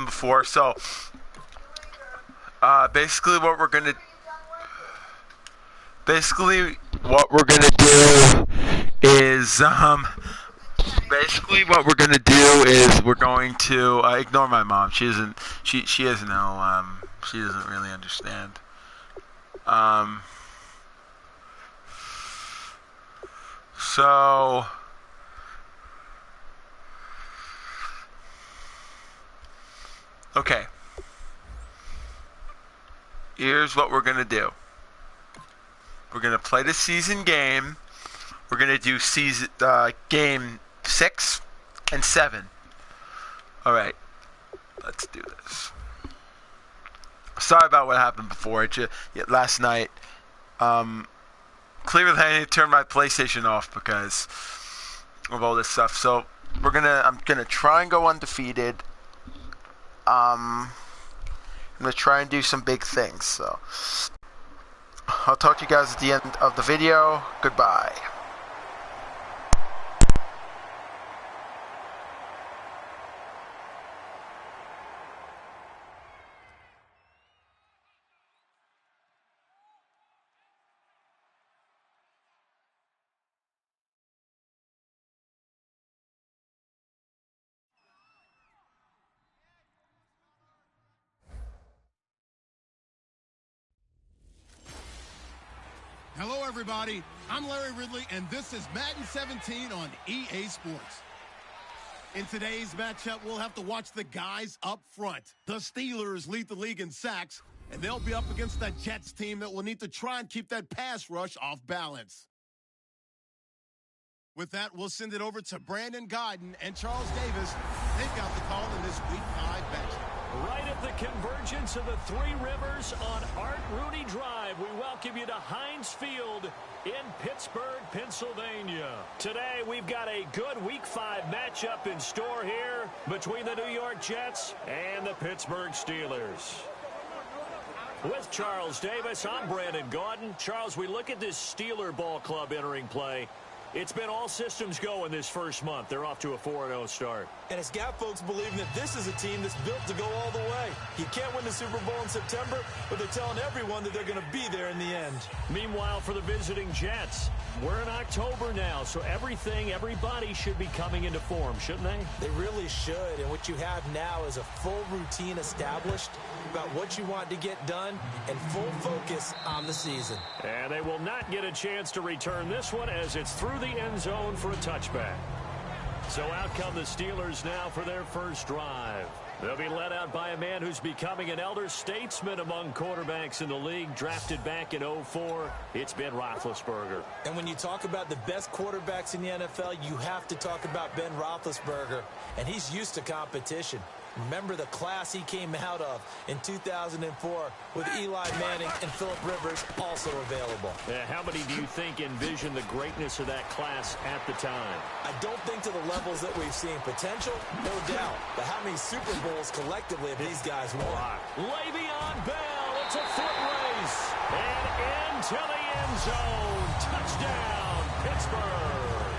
happened before. So basically what we're gonna do is we're going to ignore my mom. She doesn't know. She doesn't really understand. So okay. Here's what we're gonna do. We're gonna play the season game. We're gonna do game 6 and 7. All right, let's do this. Sorry about what happened before. Last night, clearly I need to turn my PlayStation off because of all this stuff. So I'm gonna try and go undefeated. I'm gonna try and do some big things. So I'll talk to you guys at the end of the video. Goodbye. Hello, everybody. I'm Larry Ridley, and this is Madden 17 on EA Sports. In today's matchup, we'll have to watch the guys up front. The Steelers lead the league in sacks, and they'll be up against the Jets team that will need to try and keep that pass rush off balance. With that, we'll send it over to Brandon Gaudin and Charles Davis. They've got the call in this Week 5 matchup. Right at the convergence of the Three Rivers on Art Rooney Drive, we welcome you to Heinz Field in Pittsburgh, Pennsylvania. Today, we've got a good Week 5 matchup in store here between the New York Jets and the Pittsburgh Steelers. With Charles Davis, I'm Brandon Gaudin. Charles, we look at this Steeler ball club entering play. It's been all systems go in this first month. They're off to a 4-0 start. And it's got folks believing that this is a team that's built to go all the way. You can't win the Super Bowl in September, but they're telling everyone that they're going to be there in the end. Meanwhile, for the visiting Jets, we're in October now, so everybody should be coming into form, shouldn't they? They really should, and what you have now is a full routine established about what you want to get done and full focus on the season. And they will not get a chance to return this one as it's through the end zone for a touchback. So out come the Steelers now for their first drive. They'll be led out by a man who's becoming an elder statesman among quarterbacks in the league, drafted back in 2004. It's Ben Roethlisberger. And when you talk about the best quarterbacks in the NFL, you have to talk about Ben Roethlisberger, and he's used to competition. Remember the class he came out of in 2004 with Eli Manning and Phillip Rivers also available. How many do you think envision the greatness of that class at the time? I don't think to the levels that we've seen. Potential, no doubt. But how many Super Bowls collectively have these guys won? Le'Veon Bell, it's a foot race. And into the end zone. Touchdown, Pittsburgh.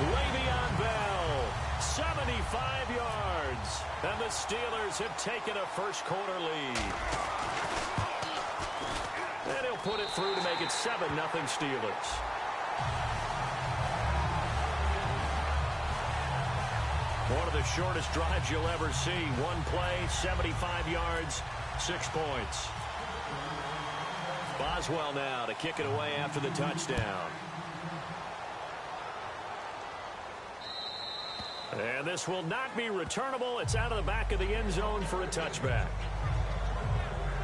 Le'Veon Bell, 75 yards. And the Steelers have taken a first-quarter lead. And he'll put it through to make it 7-0 Steelers. One of the shortest drives you'll ever see. One play, 75 yards, 6 points. Boswell now to kick it away after the touchdown. And this will not be returnable. It's out of the back of the end zone for a touchback.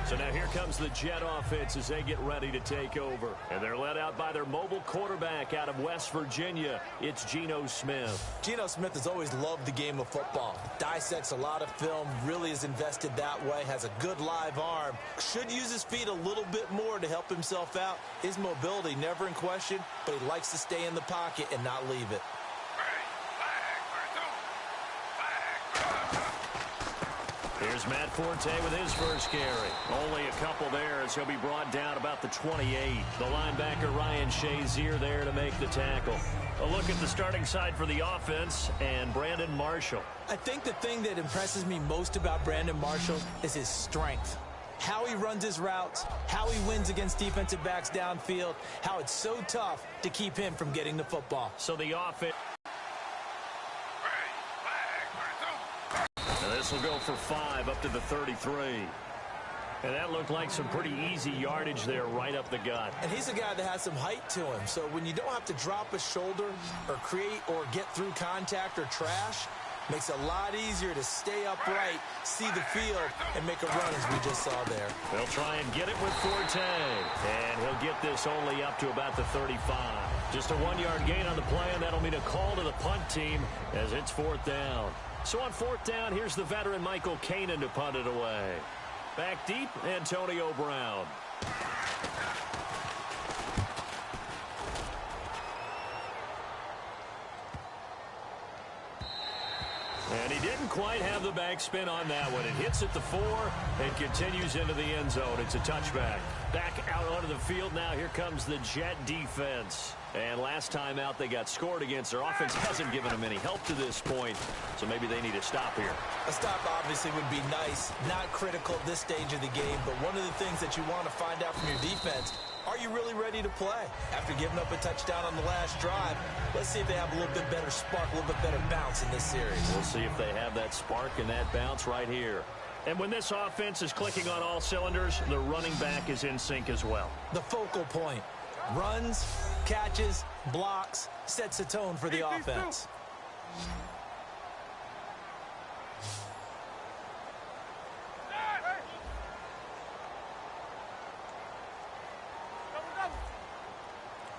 So now here comes the Jet offense as they get ready to take over. And they're led out by their mobile quarterback out of West Virginia. It's Geno Smith. Geno Smith has always loved the game of football. Dissects a lot of film, really is invested that way, has a good live arm. Should use his feet a little bit more to help himself out. His mobility never in question, but he likes to stay in the pocket and not leave it. Here's Matt Forte with his first carry. Only a couple there as he'll be brought down about the 28. The linebacker Ryan Shazier there to make the tackle. A look at the starting side for the offense and Brandon Marshall. I think the thing that impresses me most about Brandon Marshall is his strength. How he runs his routes, how he wins against defensive backs downfield, how it's so tough to keep him from getting the football. So the offense. And this will go for 5 up to the 33. And that looked like some pretty easy yardage there right up the gut. And he's a guy that has some height to him. So when you don't have to drop a shoulder or create or get through contact or trash, makes it a lot easier to stay upright, see the field, and make a run as we just saw there. They'll try and get it with Forte. And he'll get this only up to about the 35. Just a 1-yard gain on the play, and that'll mean a call to the punt team as it's 4th down. So on 4th down, here's the veteran Michael Kanan to punt it away. Back deep, Antonio Brown. And he didn't quite have the backspin on that one. It hits at the 4 and continues into the end zone. It's a touchback. Back out onto the field now. Here comes the Jet defense. And last time out they got scored against. Their offense hasn't given them any help to this point, so maybe they need a stop here. A stop obviously would be nice, not critical at this stage of the game, but one of the things that you want to find out from your defense, are you really ready to play? After giving up a touchdown on the last drive, let's see if they have a little bit better spark, a little bit better bounce in this series. We'll see if they have that spark and that bounce right here. And when this offense is clicking on all cylinders, the running back is in sync as well. The focal point. Runs, catches, blocks, sets a tone for the offense.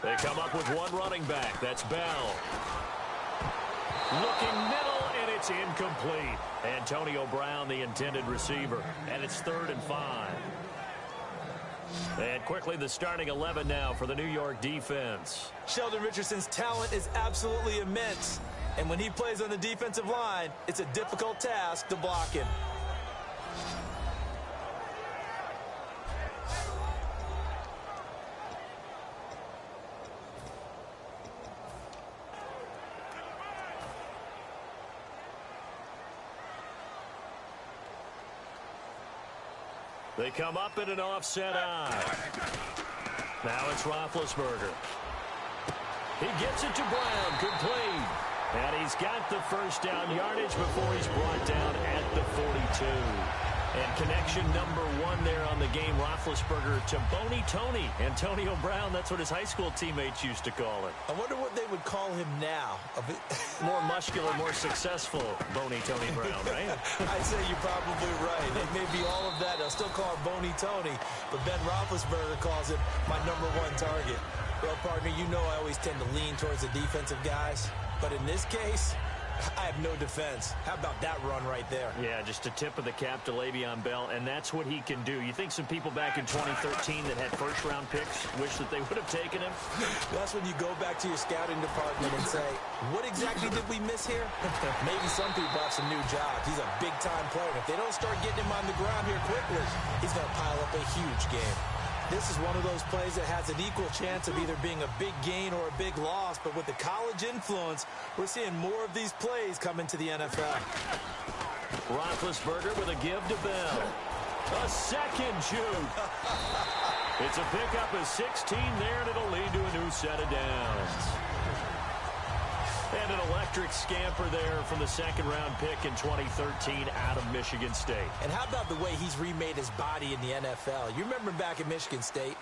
They come up with one running back. That's Bell. Looking middle, and it's incomplete. Antonio Brown, the intended receiver. And it's 3rd and 5. And quickly the starting 11 now for the New York defense. Sheldon Richardson's talent is absolutely immense. And when he plays on the defensive line, it's a difficult task to block him. They come up in an offset eye. Now it's Roethlisberger. He gets it to Brown, complete. And he's got the first down yardage before he's brought down at the 42. And connection number 1 there on the game, Roethlisberger to Boney Tony. Antonio Brown, that's what his high school teammates used to call it. I wonder what they would call him now. More muscular, more successful Boney Tony Brown, right? I'd say you're probably right. It may be all of that. They'll still call him Boney Tony, but Ben Roethlisberger calls him my number 1 target. Well, partner, you know I always tend to lean towards the defensive guys, but in this case, I have no defense. How about that run right there? Yeah, just a tip of the cap to Le'Veon Bell, and that's what he can do. You think some people back in 2013 that had first-round picks wish that they would have taken him? That's when you go back to your scouting department and say, what exactly did we miss here? Maybe some people have some new jobs. He's a big-time player. If they don't start getting him on the ground here quickly, he's going to pile up a huge game. This is one of those plays that has an equal chance of either being a big gain or a big loss, but with the college influence, we're seeing more of these plays come into the NFL. Roethlisberger with a give to Bell. A second shoot. It's a pickup of 16 there, and it'll lead to a new set of downs. And an electric scamper there from the second-round pick in 2013 out of Michigan State. And how about the way he's remade his body in the NFL? You remember back at Michigan State,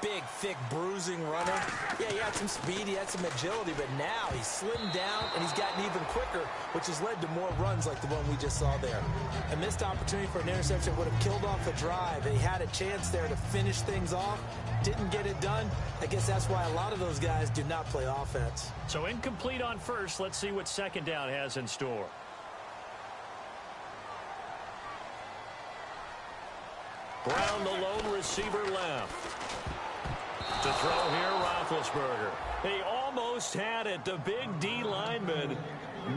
big, thick, bruising runner. Yeah, he had some speed, he had some agility, but now he's slimmed down and he's gotten even quicker, which has led to more runs like the one we just saw there. A missed opportunity for an interception would have killed off the drive. He had a chance there to finish things off, didn't get it done. I guess that's why a lot of those guys do not play offense. So incomplete on first. Let's see what second down has in store. Brown, the lone receiver left. To throw here, Roethlisberger. He almost had it. The big D lineman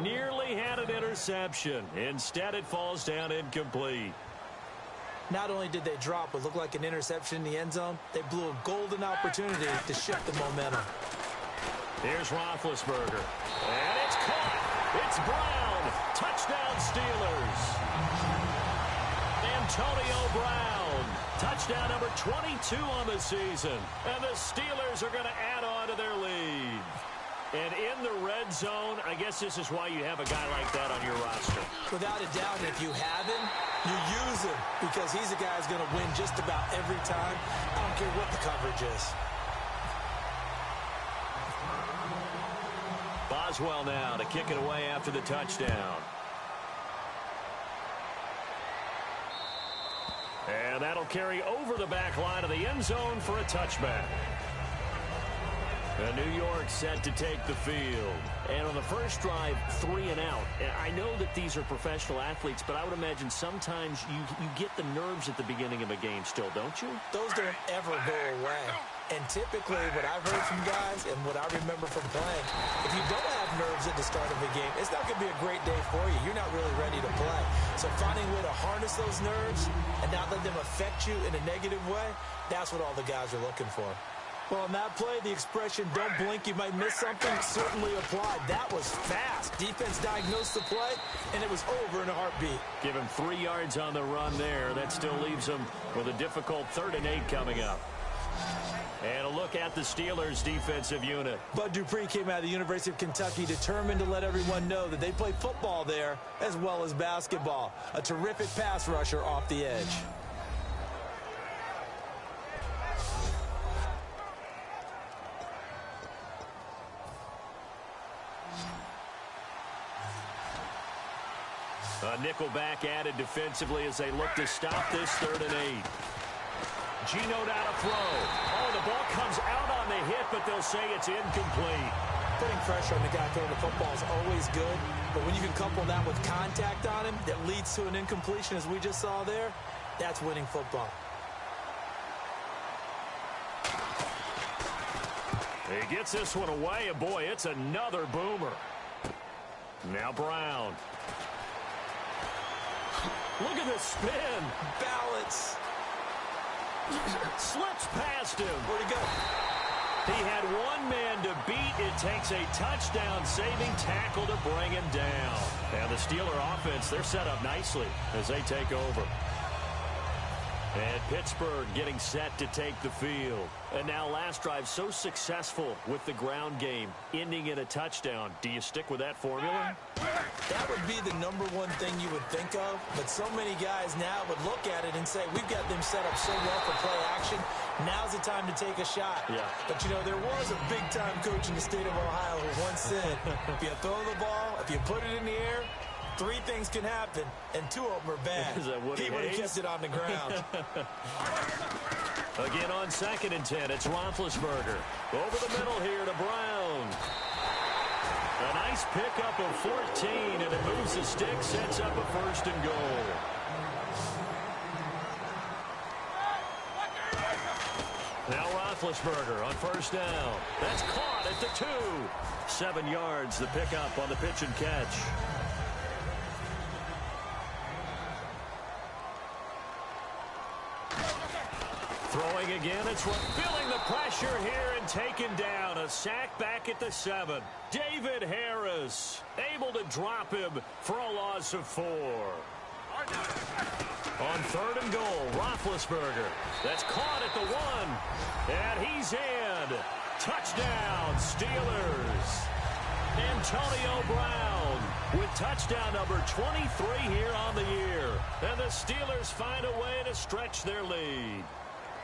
nearly had an interception. Instead, it falls down incomplete. Not only did they drop what looked like an interception in the end zone, they blew a golden opportunity to shift the momentum. Here's Roethlisberger. And it's caught. It's Brown. Touchdown, Steelers. Antonio Brown. Touchdown number 22 on the season. And the Steelers are going to add on to their lead. And in the red zone, I guess this is why you have a guy like that on your roster. Without a doubt, if you have him, you use him because he's a guy who's going to win just about every time. I don't care what the coverage is. Boswell now to kick it away after the touchdown. And that'll carry over the back line of the end zone for a touchback. And New York set to take the field. And on the first drive, 3 and out. I know that these are professional athletes, but I would imagine sometimes you get the nerves at the beginning of a game still, don't you? Those don't ever go away. And typically what I've heard from guys and what I remember from playing, if you don't have nerves at the start of a game, it's not going to be a great day for you. You're not really ready to play. So finding a way to harness those nerves and not let them affect you in a negative way, that's what all the guys are looking for. Well, on that play, the expression, don't blink, you might miss something, certainly applied. That was fast. Defense diagnosed the play, and it was over in a heartbeat. Give him 3 yards on the run there. That still leaves him with a difficult 3rd and 8 coming up. And a look at the Steelers' defensive unit. Bud Dupree came out of the University of Kentucky determined to let everyone know that they play football there as well as basketball. A terrific pass rusher off the edge. A nickelback added defensively as they look to stop this 3rd and 8. Geno down to throw. Oh, the ball comes out on the hit, but they'll say it's incomplete. Putting pressure on the guy throwing the football is always good, but when you can couple that with contact on him that leads to an incompletion, as we just saw there, that's winning football. He gets this one away, and boy, it's another boomer. Now Brown. Look at the spin. Balance. Slips past him. Where'd he go? He had one man to beat. It takes a touchdown-saving tackle to bring him down. And the Steeler offense, they're set up nicely as they take over. And Pittsburgh getting set to take the field. And now last drive so successful with the ground game, ending in a touchdown. Do you stick with that formula? That would be the #1 thing you would think of, but so many guys now would look at it and say, we've got them set up so well for play action. Now's the time to take a shot. Yeah. But, you know, there was a big-time coach in the state of Ohio who once said, if you throw the ball, if you put it in the air, 3 things can happen, and 2 of them are bad. He would have kept it on the ground. Again on 2nd and 10, it's Roethlisberger. Over the middle here to Brown. A nice pickup of 14, and it moves the stick, sets up a 1st and goal. Now Roethlisberger on 1st down. That's caught at the 2. 7 yards, the pickup on the pitch and catch. Throwing again, it's feeling the pressure here and taken down. A sack back at the 7. David Harris able to drop him for a loss of 4. On 3rd and goal, Roethlisberger. That's caught at the 1. And he's in. Touchdown, Steelers. Antonio Brown with touchdown number 23 here on the year. And the Steelers find a way to stretch their lead.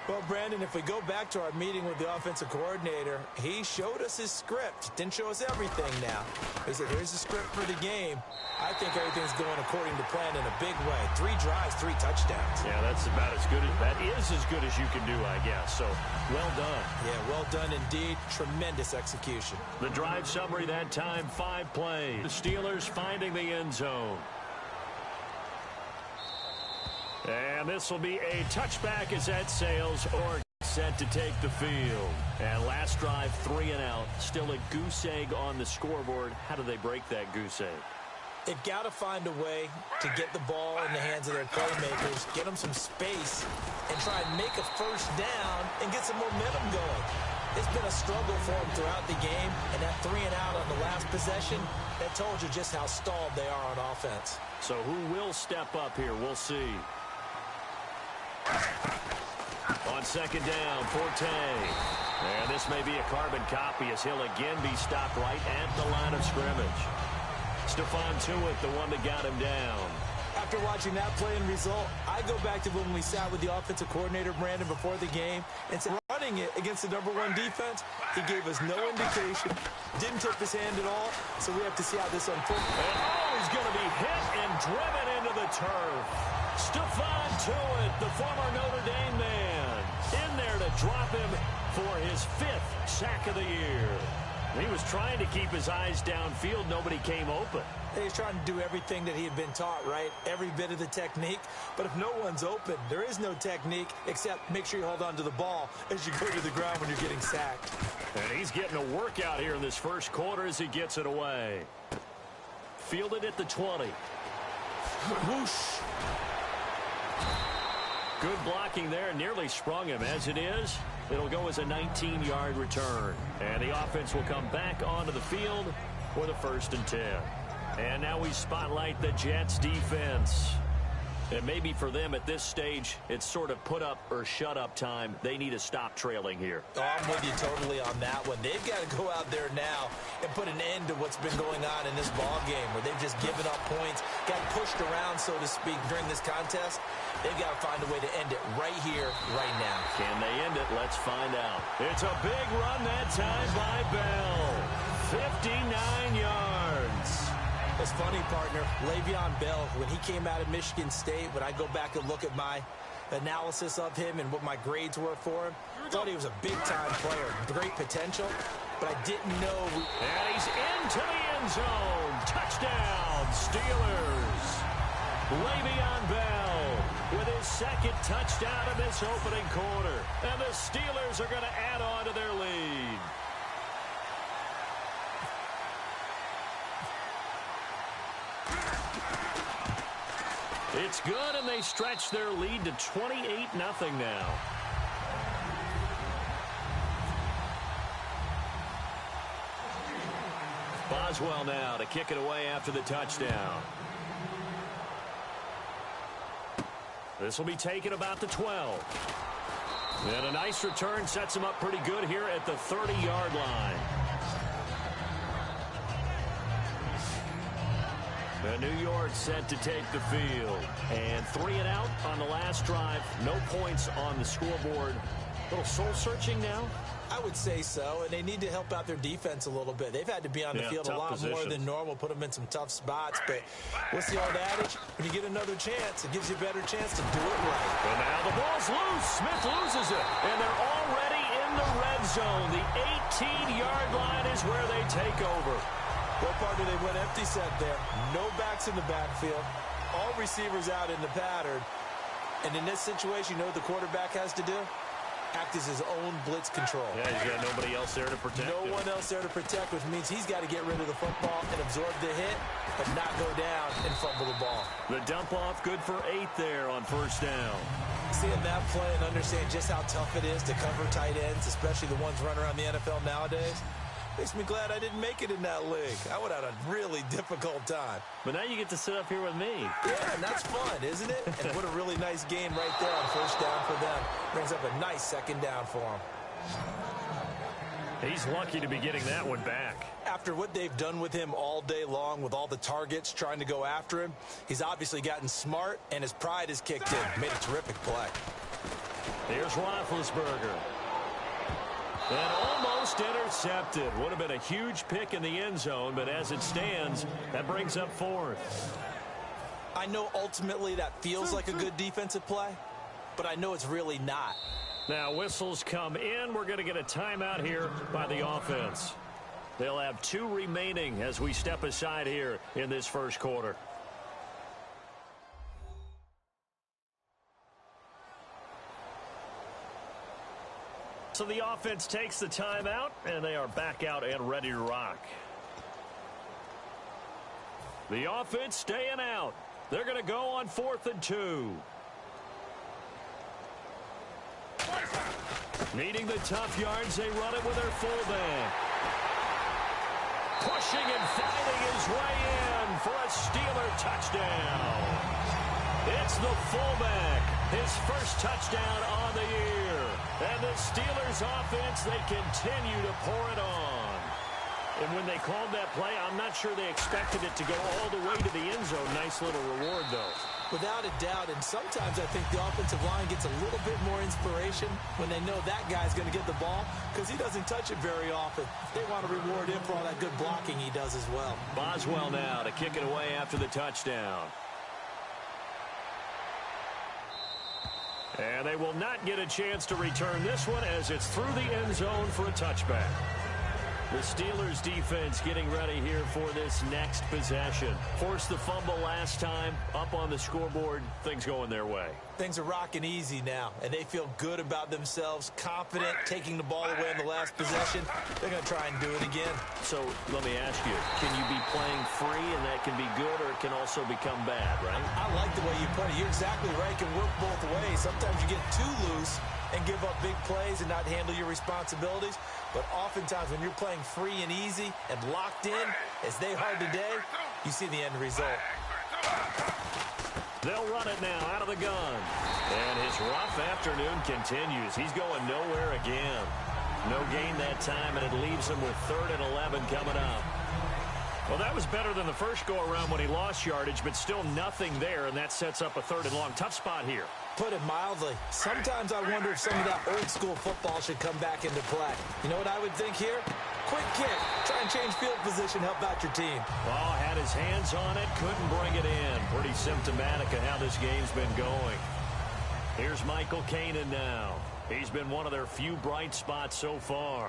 Well, Brandon, if we go back to our meeting with the offensive coordinator, he showed us his script. Didn't show us everything now. He said, here's the script for the game. I think everything's going according to plan in a big way. 3 drives, 3 touchdowns. Yeah, that's about as good as, that is as good as you can do, I guess. So, well done. Yeah, well done indeed. Tremendous execution. The drive summary that time, 5 plays. The Steelers finding the end zone. And this will be a touchback as that sails or set to take the field. And last drive, 3 and out. Still a goose egg on the scoreboard. How do they break that goose egg? They've got to find a way to get the ball in the hands of their playmakers, get them some space, and try and make a first down and get some momentum going. It's been a struggle for them throughout the game, and that 3 and out on the last possession, that told you just how stalled they are on offense. So who will step up here? We'll see. On second down, Forte. And this may be a carbon copy as he'll again be stopped right at the line of scrimmage. Stephon Tuitt, the one that got him down. After watching that play and result, I go back to when we sat with the offensive coordinator, Brandon, before the game, and said running it against the #1 defense, he gave us no indication, didn't tip his hand at all, so we have to see how this unfolds. And he's going to be hit and driven into the turf. Stephon Tuitt, the former Notre Dame man, in there to drop him for his 5th sack of the year. He was trying to keep his eyes downfield. Nobody came open. He's trying to do everything that he had been taught, right? Every bit of the technique. But if no one's open, there is no technique except make sure you hold on to the ball as you go to the ground when you're getting sacked. And he's getting a workout here in this first quarter as he gets it away. Fielded at the 20. Whoosh. Good blocking there. Nearly sprung him. As it is, it'll go as a 19-yard return. And the offense will come back onto the field for the 1st and 10. And now we spotlight the Jets defense. And maybe for them at this stage, it's sort of put up or shut up time. They need to stop trailing here. Oh, I'm with you totally on that one. They've got to go out there now and put an end to what's been going on in this ball game where they've just given up points, got pushed around, so to speak, during this contest. They've got to find a way to end it right here, right now. Can they end it? Let's find out. It's a big run that time by Bell. 59 yards. It's funny, partner, Le'Veon Bell, when he came out of Michigan State, when I go back and look at my analysis of him and what my grades were for him, I thought he was a big-time player, great potential, but I didn't know. And he's into the end zone. Touchdown, Steelers. Le'Veon Bell with his 2nd touchdown in this opening quarter. And the Steelers are going to add on to their lead. It's good, and they stretch their lead to 28-0 now. Boswell now to kick it away after the touchdown. This will be taken about the 12. And a nice return sets him up pretty good here at the 30-yard line. And New York set to take the field. And 3 and out on the last drive. No points on the scoreboard. A little soul-searching now? I would say so, and they need to help out their defense a little bit. They've had to be on the field a lot more than normal, put them in some tough spots. But what's the old adage? When you get another chance, it gives you a better chance to do it right. And now the ball's loose. Smith loses it. And they're already in the red zone. The 18-yard line is where they take over. Well, partner, they went empty set there. No backs in the backfield. All receivers out in the pattern. And in this situation, you know what the quarterback has to do? Act as his own blitz control. Yeah, he's got nobody else there to protect him. No one else there to protect, which means he's got to get rid of the football and absorb the hit, but not go down and fumble the ball. The dump off good for 8 there on 1st down. Seeing that play and understand just how tough it is to cover tight ends, especially the ones running around the NFL nowadays, makes me glad I didn't make it in that league. I would have had a really difficult time. But now you get to sit up here with me. Yeah, and that's fun, isn't it? And what a really nice game right there on 1st down for them. Brings up a nice 2nd down for them. He's lucky to be getting that one back. After what they've done with him all day long with all the targets trying to go after him, he's obviously gotten smart, and his pride has kicked in. Made a terrific play. Here's Roethlisberger. And almost intercepted. Would have been a huge pick in the end zone, but as it stands, that brings up 4th. I know ultimately that feels like a good defensive play, but I know it's really not. Now whistles come in. We're going to get a timeout here by the offense. They'll have 2 remaining as we step aside here in this first quarter. So the offense takes the timeout, and they are back out and ready to rock. The offense staying out. They're going to go on 4th and 2. Needing the tough yards, they run it with their fullback. Pushing and fighting his way in for a Steeler touchdown. It's the fullback, his first touchdown on the year. And the Steelers offense, they continue to pour it on. And when they called that play, I'm not sure they expected it to go all the way to the end zone. Nice little reward, though. Without a doubt, and sometimes I think the offensive line gets a little bit more inspiration when they know that guy's going to get the ball because he doesn't touch it very often. They want to reward him for all that good blocking he does as well. Boswell now to kick it away after the touchdown. And they will not get a chance to return this one as it's through the end zone for a touchback. The Steelers defense getting ready here for this next possession. Forced the fumble last time, up on the scoreboard, things going their way. Things are rocking easy now, and they feel good about themselves, confident, taking the ball away in the last possession. They're going to try and do it again. So let me ask you, can you be playing free and that can be good, or it can also become bad, right? I like the way you put it. You're exactly right. It can work both ways. Sometimes you get too loose and give up big plays and not handle your responsibilities. But oftentimes when you're playing free and easy and locked in, as they are today, you see the end result. They'll run it now out of the gun. And his rough afternoon continues. He's going nowhere again. No gain that time, and it leaves him with 3rd and 11 coming up. Well, that was better than the first go-around when he lost yardage, but still nothing there, and that sets up a 3rd and long. Tough spot here. Put it mildly. Sometimes I wonder if some of that old-school football should come back into play. You know what I would think here? Quick kick. Try and change field position, help out your team. Oh, had his hands on it, couldn't bring it in. Pretty symptomatic of how this game's been going. Here's Michael Kanan now. He's been one of their few bright spots so far.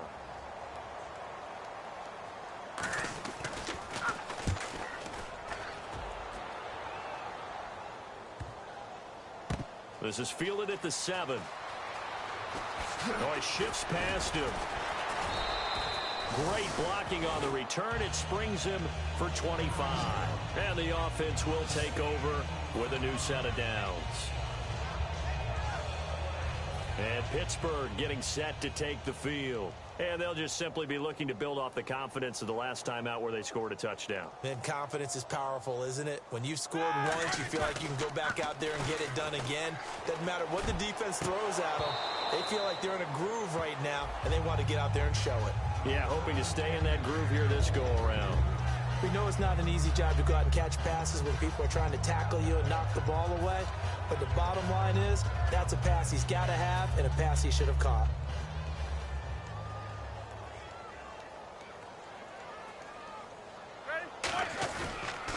This is fielded at the 7. Oh, he shifts past him. Great blocking on the return. It springs him for 25. And the offense will take over with a new set of downs. And Pittsburgh getting set to take the field. And they'll just simply be looking to build off the confidence of the last time out where they scored a touchdown. And confidence is powerful, isn't it? When you've scored once, you feel like you can go back out there and get it done again. Doesn't matter what the defense throws at them. They feel like they're in a groove right now, and they want to get out there and show it. Yeah, hoping to stay in that groove here this go-around. We know it's not an easy job to go out and catch passes when people are trying to tackle you and knock the ball away. But the bottom line is, that's a pass he's got to have and a pass he should have caught.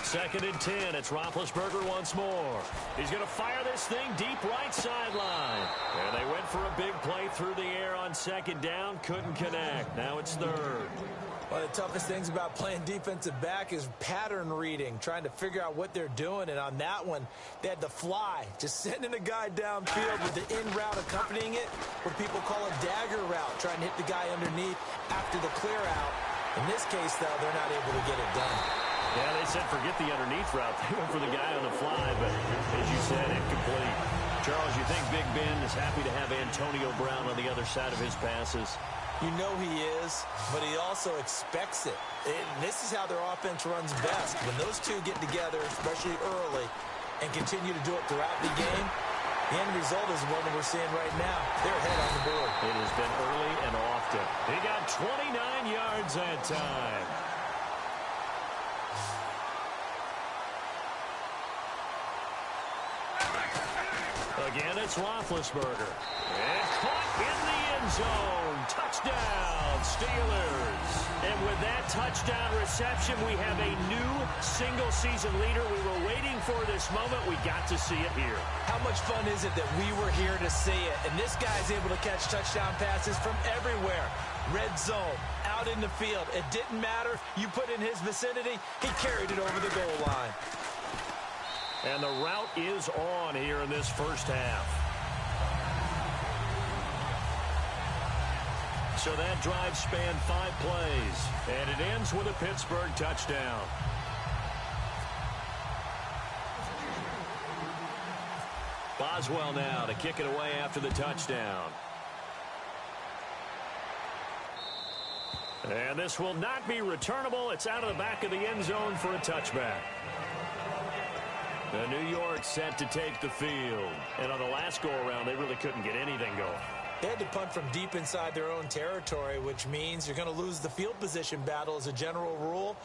Second and 10. It's Roethlisberger once more. He's going to fire this thing deep right sideline. And they went for a big play through the air on 2nd down. Couldn't connect. Now it's 3rd. One of the toughest things about playing defensive back is pattern reading, trying to figure out what they're doing. And on that one, they had the fly, just sending a guy downfield with the in route accompanying it, what people call a dagger route, trying to hit the guy underneath after the clear out. In this case, though, they're not able to get it done. Yeah, they said forget the underneath route. They went for the guy on the fly, but as you said, incomplete. Charles, you think Big Ben is happy to have Antonio Brown on the other side of his passes? You know he is, but he also expects it. And this is how their offense runs best. When those two get together, especially early, and continue to do it throughout the game, the end result is one that we're seeing right now. They're ahead on the board. It has been early and often. He got 29 yards that time. Again, it's Roethlisberger. And caught in the end zone. Touchdown, Steelers. And with that touchdown reception, we have a new single-season leader. We were waiting for this moment. We got to see it here. How much fun is it that we were here to see it? And this guy's able to catch touchdown passes from everywhere. Red zone, out in the field. It didn't matter. You put in his vicinity, he carried it over the goal line. And the route is on here in this first half. So that drive spanned 5 plays, and it ends with a Pittsburgh touchdown. Boswell now to kick it away after the touchdown. And this will not be returnable. It's out of the back of the end zone for a touchback. The New York set to take the field. And on the last go-around, they really couldn't get anything going. They had to punt from deep inside their own territory, which means you're going to lose the field position battle as a general rule.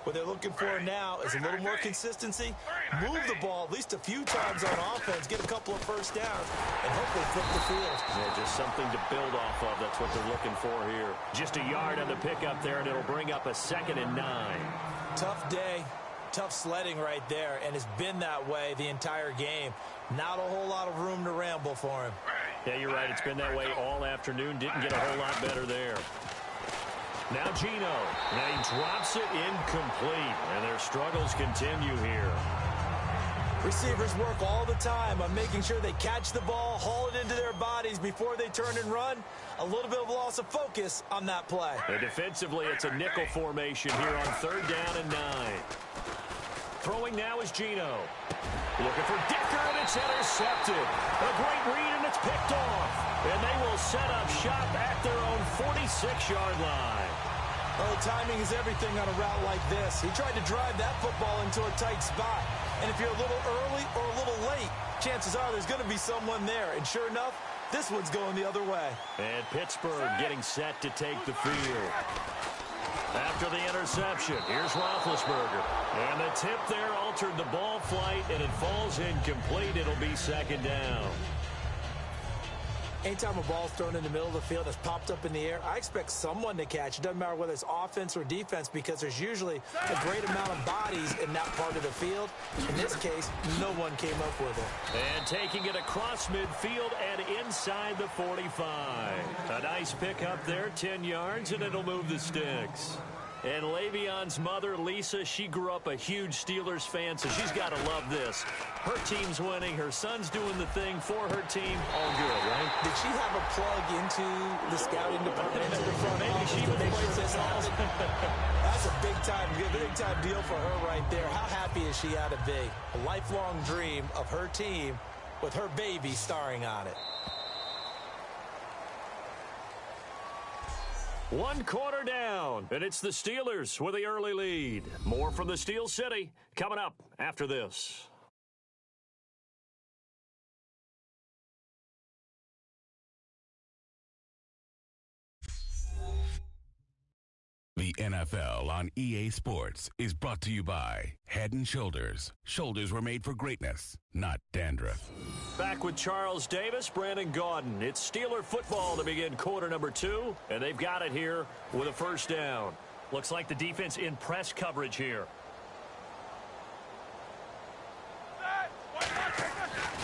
What they're looking for now is a little more consistency, move the ball at least a few times on offense, get a couple of first downs, and hopefully flip the field. Yeah, just something to build off of. That's what they're looking for here. Just a yard on the pickup there, and it'll bring up a 2nd and 9. Tough day, tough sledding right there, and it's been that way the entire game. Not a whole lot of room to ramble for him. Yeah, you're right. It's been that way all afternoon. Didn't get a whole lot better there. Now Geno. Now he drops it incomplete, and their struggles continue here. Receivers work all the time on making sure they catch the ball, haul it into their bodies before they turn and run. A little bit of loss of focus on that play. And defensively, it's a nickel formation here on 3rd down and 9. Throwing now is Geno. Looking for Decker, and it's intercepted. A great read, and it's picked off. And they will set up shop at their own 46-yard line. Oh, timing is everything on a route like this. He tried to drive that football into a tight spot. And if you're a little early or a little late, chances are there's going to be someone there. And sure enough, this one's going the other way. And Pittsburgh getting set to take the field. After the interception, here's Roethlisberger. And the tip there altered the ball flight, and it falls incomplete. It'll be 2nd down. Anytime a ball's thrown in the middle of the field that's popped up in the air, I expect someone to catch. It doesn't matter whether it's offense or defense, because there's usually a great amount of bodies in that part of the field. In this case, no one came up with it. And taking it across midfield and inside the 45. A nice pickup there, 10 yards, and it'll move the sticks. And Le'Veon's mother, Lisa, she grew up a huge Steelers fan, so she's got to love this. Her team's winning. Her son's doing the thing for her team. All good, right? Did she have a plug into the scouting department, into the front Maybe office she to would make play sure this football. happened? That's a big-time deal for her right there. How happy is she ought to be? A lifelong dream of her team with her baby starring on it. 1 quarter down, and it's the Steelers with the early lead. More from the Steel City coming up after this. The NFL on EA Sports is brought to you by Head & Shoulders. Shoulders were made for greatness, not dandruff. Back with Charles Davis, Brandon Gaudin. It's Steeler football to begin quarter number 2, and they've got it here with a 1st down. Looks like the defense in press coverage here.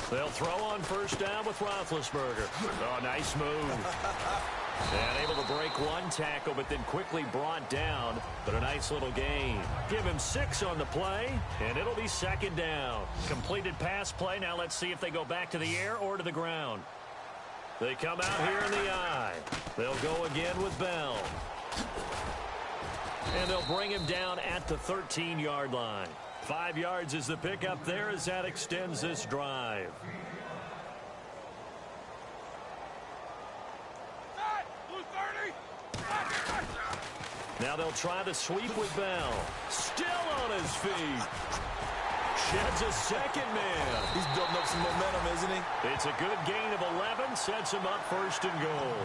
They'll throw on 1st down with Roethlisberger. Oh, nice move. And able to break one tackle, but then quickly brought down. But a nice little gain. Give him 6 on the play, and it'll be 2nd down. Completed pass play. Now let's see if they go back to the air or to the ground. They come out here in the eye. They'll go again with Bell. And they'll bring him down at the 13-yard line. 5 yards is the pickup there as that extends this drive. Now they'll try to sweep with Bell. Still on his feet. Sheds a 2nd man. He's building up some momentum, isn't he? It's a good gain of 11. Sets him up 1st and goal.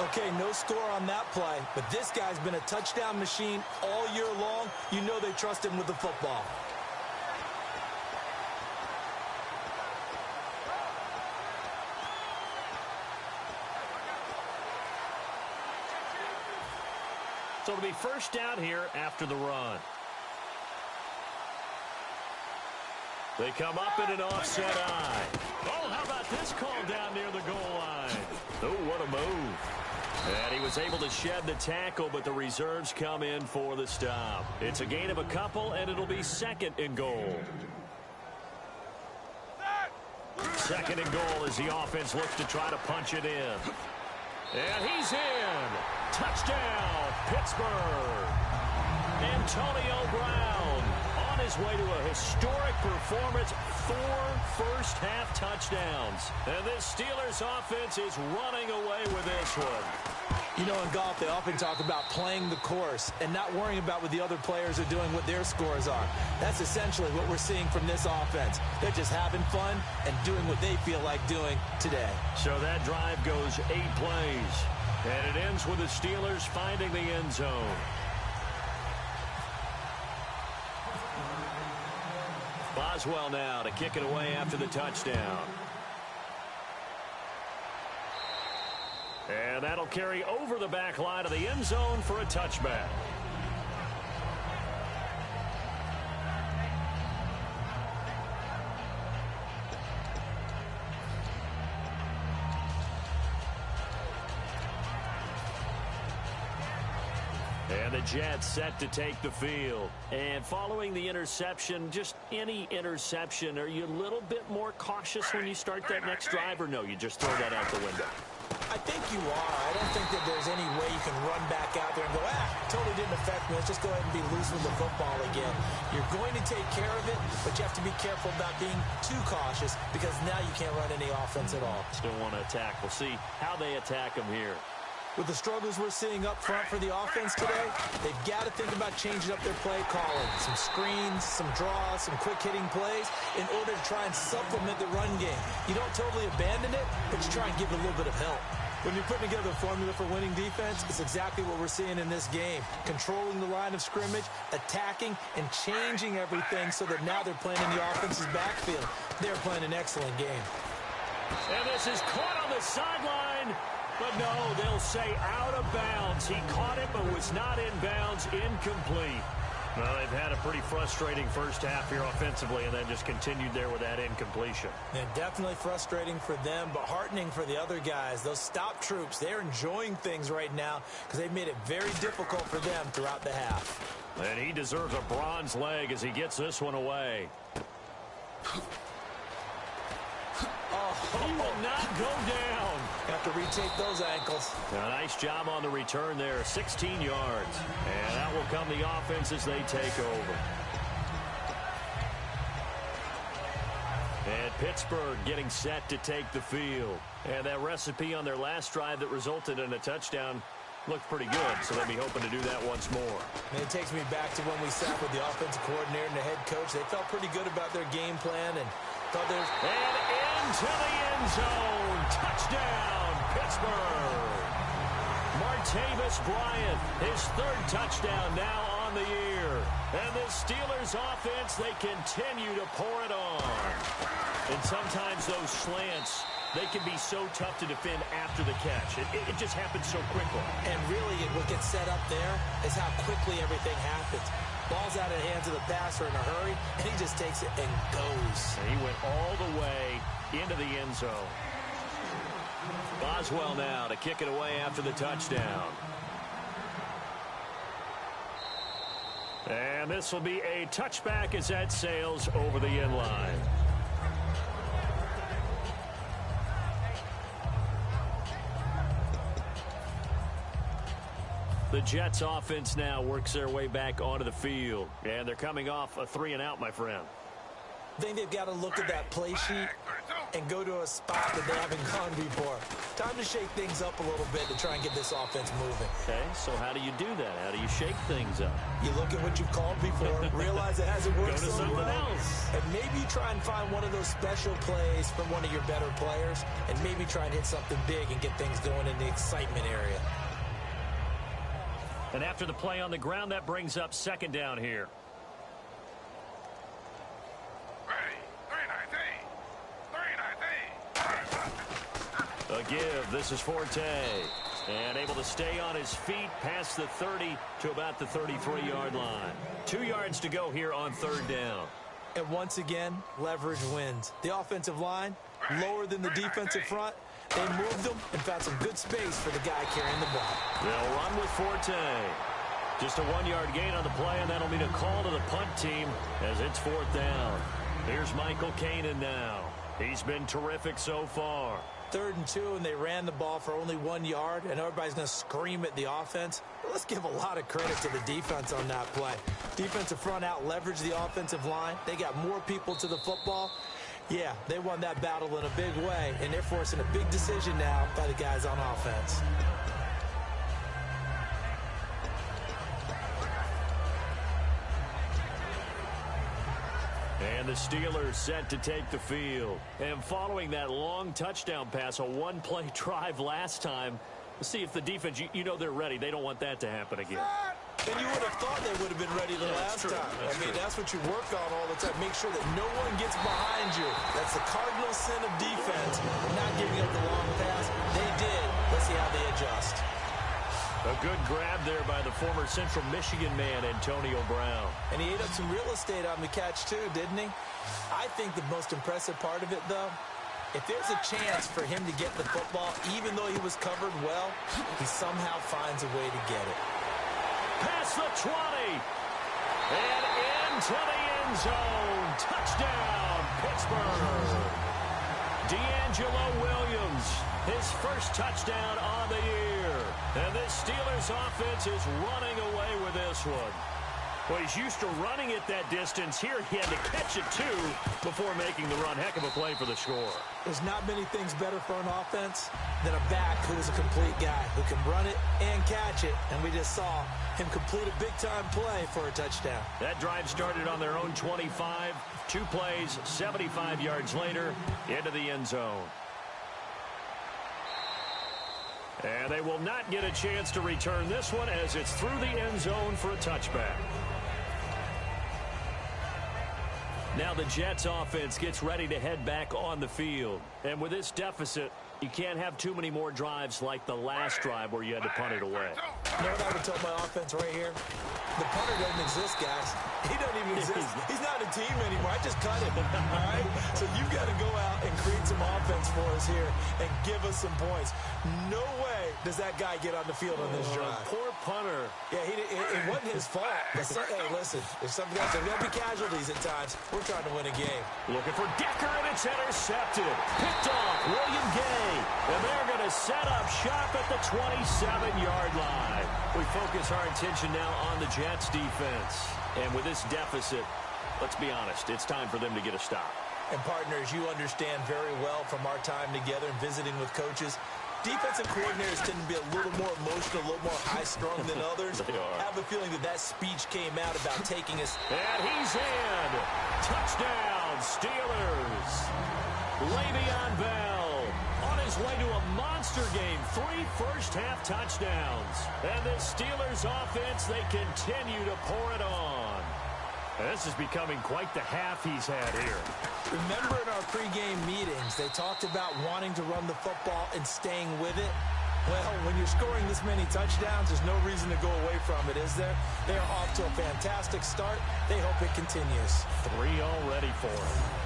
Okay, no score on that play, but this guy's been a touchdown machine all year long. You know they trust him with the football. So it'll be 1st down here after the run. They come up in an offset eye. Oh, how about this call down near the goal line? Oh, what a move. And he was able to shed the tackle, but the reserves come in for the stop. It's a gain of a couple, and it'll be 2nd and goal. 2nd and goal as the offense looks to try to punch it in. And he's in. Touchdown, Pittsburgh. Antonio Brown on his way to a historic performance, 4 first-half touchdowns. And this Steelers offense is running away with this one. You know, in golf, they often talk about playing the course and not worrying about what the other players are doing, what their scores are. That's essentially what we're seeing from this offense. They're just having fun and doing what they feel like doing today. So that drive goes 8 plays. And it ends with the Steelers finding the end zone. Boswell now to kick it away after the touchdown. And that'll carry over the back line of the end zone for a touchback. And the Jets set to take the field. And following the interception, just any interception, are you a little bit more cautious when you start that next drive, or no, you just throw that out the window? I think you are. I don't think that there's any way you can run back out there and go, totally didn't affect me. Let's just go ahead and be loose with the football again. You're going to take care of it, but you have to be careful about being too cautious because now you can't run any offense at all. Still want to attack. We'll see how they attack them here. With the struggles we're seeing up front for the offense today, they've got to think about changing up their play calling. Some screens, some draws, some quick-hitting plays in order to try and supplement the run game. You don't totally abandon it, but you try and give it a little bit of help. When you're putting together a formula for winning defense, it's exactly what we're seeing in this game. Controlling the line of scrimmage, attacking, and changing everything so that now they're playing in the offense's backfield. They're playing an excellent game. And this is caught on the sideline. But no, they'll say out of bounds. He caught it, but was not in bounds. Incomplete. Well, they've had a pretty frustrating first half here offensively, and then just continued there with that incompletion. Yeah, definitely frustrating for them, but heartening for the other guys. Those stop troops, they're enjoying things right now because they've made it very difficult for them throughout the half. And he deserves a bronze leg as he gets this one away. He will not go down. Have to retake those ankles. A nice job on the return there, 16 yards. And that will come the offense as they take over. And Pittsburgh getting set to take the field. And that recipe on their last drive that resulted in a touchdown looked pretty good, so they'll be hoping to do that once more. And it takes me back to when we sat with the offensive coordinator and the head coach. They felt pretty good about their game plan and thought there's... And into the end zone. Touchdown, Pittsburgh. Martavis Bryant, his 3rd touchdown now on the year. And the Steelers offense, they continue to pour it on. And sometimes those slants, they can be so tough to defend after the catch. It just happens so quickly. And really, what gets set up there is how quickly everything happens. Ball's out of the hands of the passer in a hurry, and he just takes it and goes. And he went all the way into the end zone. Boswell now to kick it away after the touchdown. And this will be a touchback as that sails over the end line. The Jets offense now works their way back onto the field. And they're coming off a 3-and-out, my friend. I think they've got to look at that play sheet and go to a spot that they haven't gone before. Time to shake things up a little bit to try and get this offense moving. Okay, so how do you do that? How do you shake things up? You look at what you've called before, realize it hasn't worked Go to so something well, else. and maybe you try and find one of those special plays from one of your better players, and maybe try and hit something big and get things going in the excitement area. And after the play on the ground, that brings up 2nd down here. A give. This is Forte. And able to stay on his feet past the 30 to about the 33-yard line. 2 yards to go here on 3rd down. And once again, leverage wins. The offensive line, lower than the defensive front. They moved them and found some good space for the guy carrying the ball. They'll run with Forte. Just a 1-yard gain on the play, and that'll mean a call to the punt team as it's 4th down. Here's Michael Kanan now. He's been terrific so far. 3rd and 2, and they ran the ball for only 1 yard, and everybody's going to scream at the offense. But let's give a lot of credit to the defense on that play. Defensive front out leveraged the offensive line. They got more people to the football. Yeah, they won that battle in a big way, and they're forcing a big decision now by the guys on offense. And the Steelers set to take the field. And following that long touchdown pass, a one-play drive last time, let's see if the defense, you know they're ready. They don't want that to happen again. And you would have thought they would have been ready the last time. That's what you work on all the time. Make sure that no one gets behind you. That's the cardinal sin of defense, not giving up the long pass. They did. Let's see how they adjust. A good grab there by the former Central Michigan man, Antonio Brown. And he ate up some real estate on the catch, too, didn't he? I think the most impressive part of it, though, if there's a chance for him to get the football, even though he was covered well, he somehow finds a way to get it. Past the 20. And into the end zone. Touchdown, Pittsburgh. D'Angelo Williams, his first touchdown on the year. And this Steelers offense is running away with this one. Well, he's used to running it that distance. Here he had to catch it, too, before making the run. Heck of a play for the score. There's not many things better for an offense than a back who is a complete guy, who can run it and catch it. And we just saw him complete a big-time play for a touchdown. That drive started on their own 25. 2 plays, 75 yards later, into the end zone. And they will not get a chance to return this one as it's through the end zone for a touchback. Now the Jets offense gets ready to head back on the field. And with this deficit, you can't have too many more drives like the last drive where you had to punt it away. You know what I would tell my offense right here? The punter doesn't exist, guys. He doesn't even exist. He's not a team anymore. I just cut him, all right? So you've got to go out and create some offense for us here and give us some points. No way does that guy get on the field on this drive. Poor punter. Yeah, it wasn't his fault. Hey, listen, if some guys are going to be casualties at times, we're trying to win a game. Looking for Decker, and it's intercepted. Picked off William Gay. And they're going to set up shop at the 27-yard line. We focus our attention now on the Jets defense. And with this deficit, let's be honest, it's time for them to get a stop. And partners, you understand very well from our time together and visiting with coaches, defensive coordinators tend to be a little more emotional, a little more high-strung than others. They are. I have a feeling that speech came out about taking us. And he's in. Touchdown, Steelers. Le'Veon Bell on his way to a monster game. 3 first-half touchdowns. And this Steelers offense, they continue to pour it on. And this is becoming quite the half he's had here. Remember in our pregame meetings, they talked about wanting to run the football and staying with it. Well, when you're scoring this many touchdowns, there's no reason to go away from it, is there? They are off to a fantastic start. They hope it continues. 3 already for him.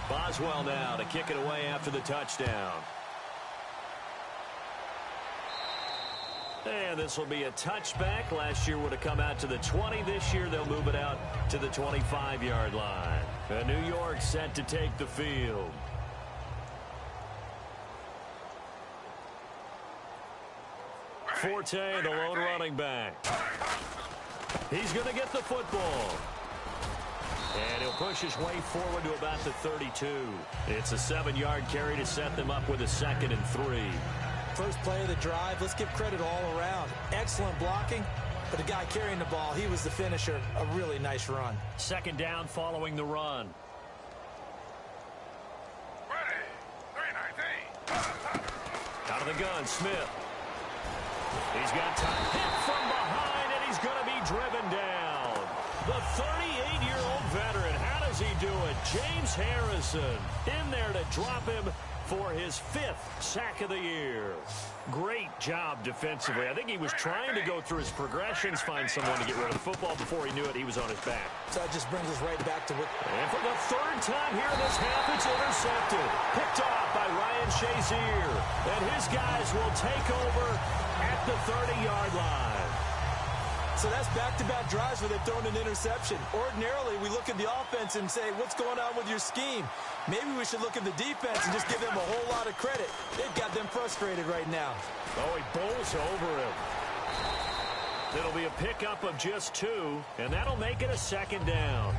Boswell now to kick it away after the touchdown. And this will be a touchback. Last year would have come out to the 20. This year they'll move it out to the 25-yard line. And New York set to take the field. Forte, the lone running back. He's going to get the football. And he'll push his way forward to about the 32. It's a 7-yard carry to set them up with a 2nd and 3. First play of the drive, let's give credit all around. Excellent blocking, but the guy carrying the ball, he was the finisher. A really nice run. 2nd down following the run. Out of the gun, Smith. He's got time. Hit from behind, and he's going to be driven down. The 38-year-old veteran, how does he do it? James Harrison in there to drop him for his 5th sack of the year. Great job defensively. I think he was trying to go through his progressions, find someone to get rid of the football. Before he knew it, he was on his back. So that just brings us right back to what... And for the 3rd time here in this half, it's intercepted. Picked off by by Ryan Shazier. And his guys will take over at the 30-yard line. So that's back-to-back drives where they've thrown an interception. Ordinarily, we look at the offense and say, what's going on with your scheme? Maybe we should look at the defense and just give them a whole lot of credit. They've got them frustrated right now. Oh, he bowls over him. It'll be a pickup of just 2, and that'll make it a second down.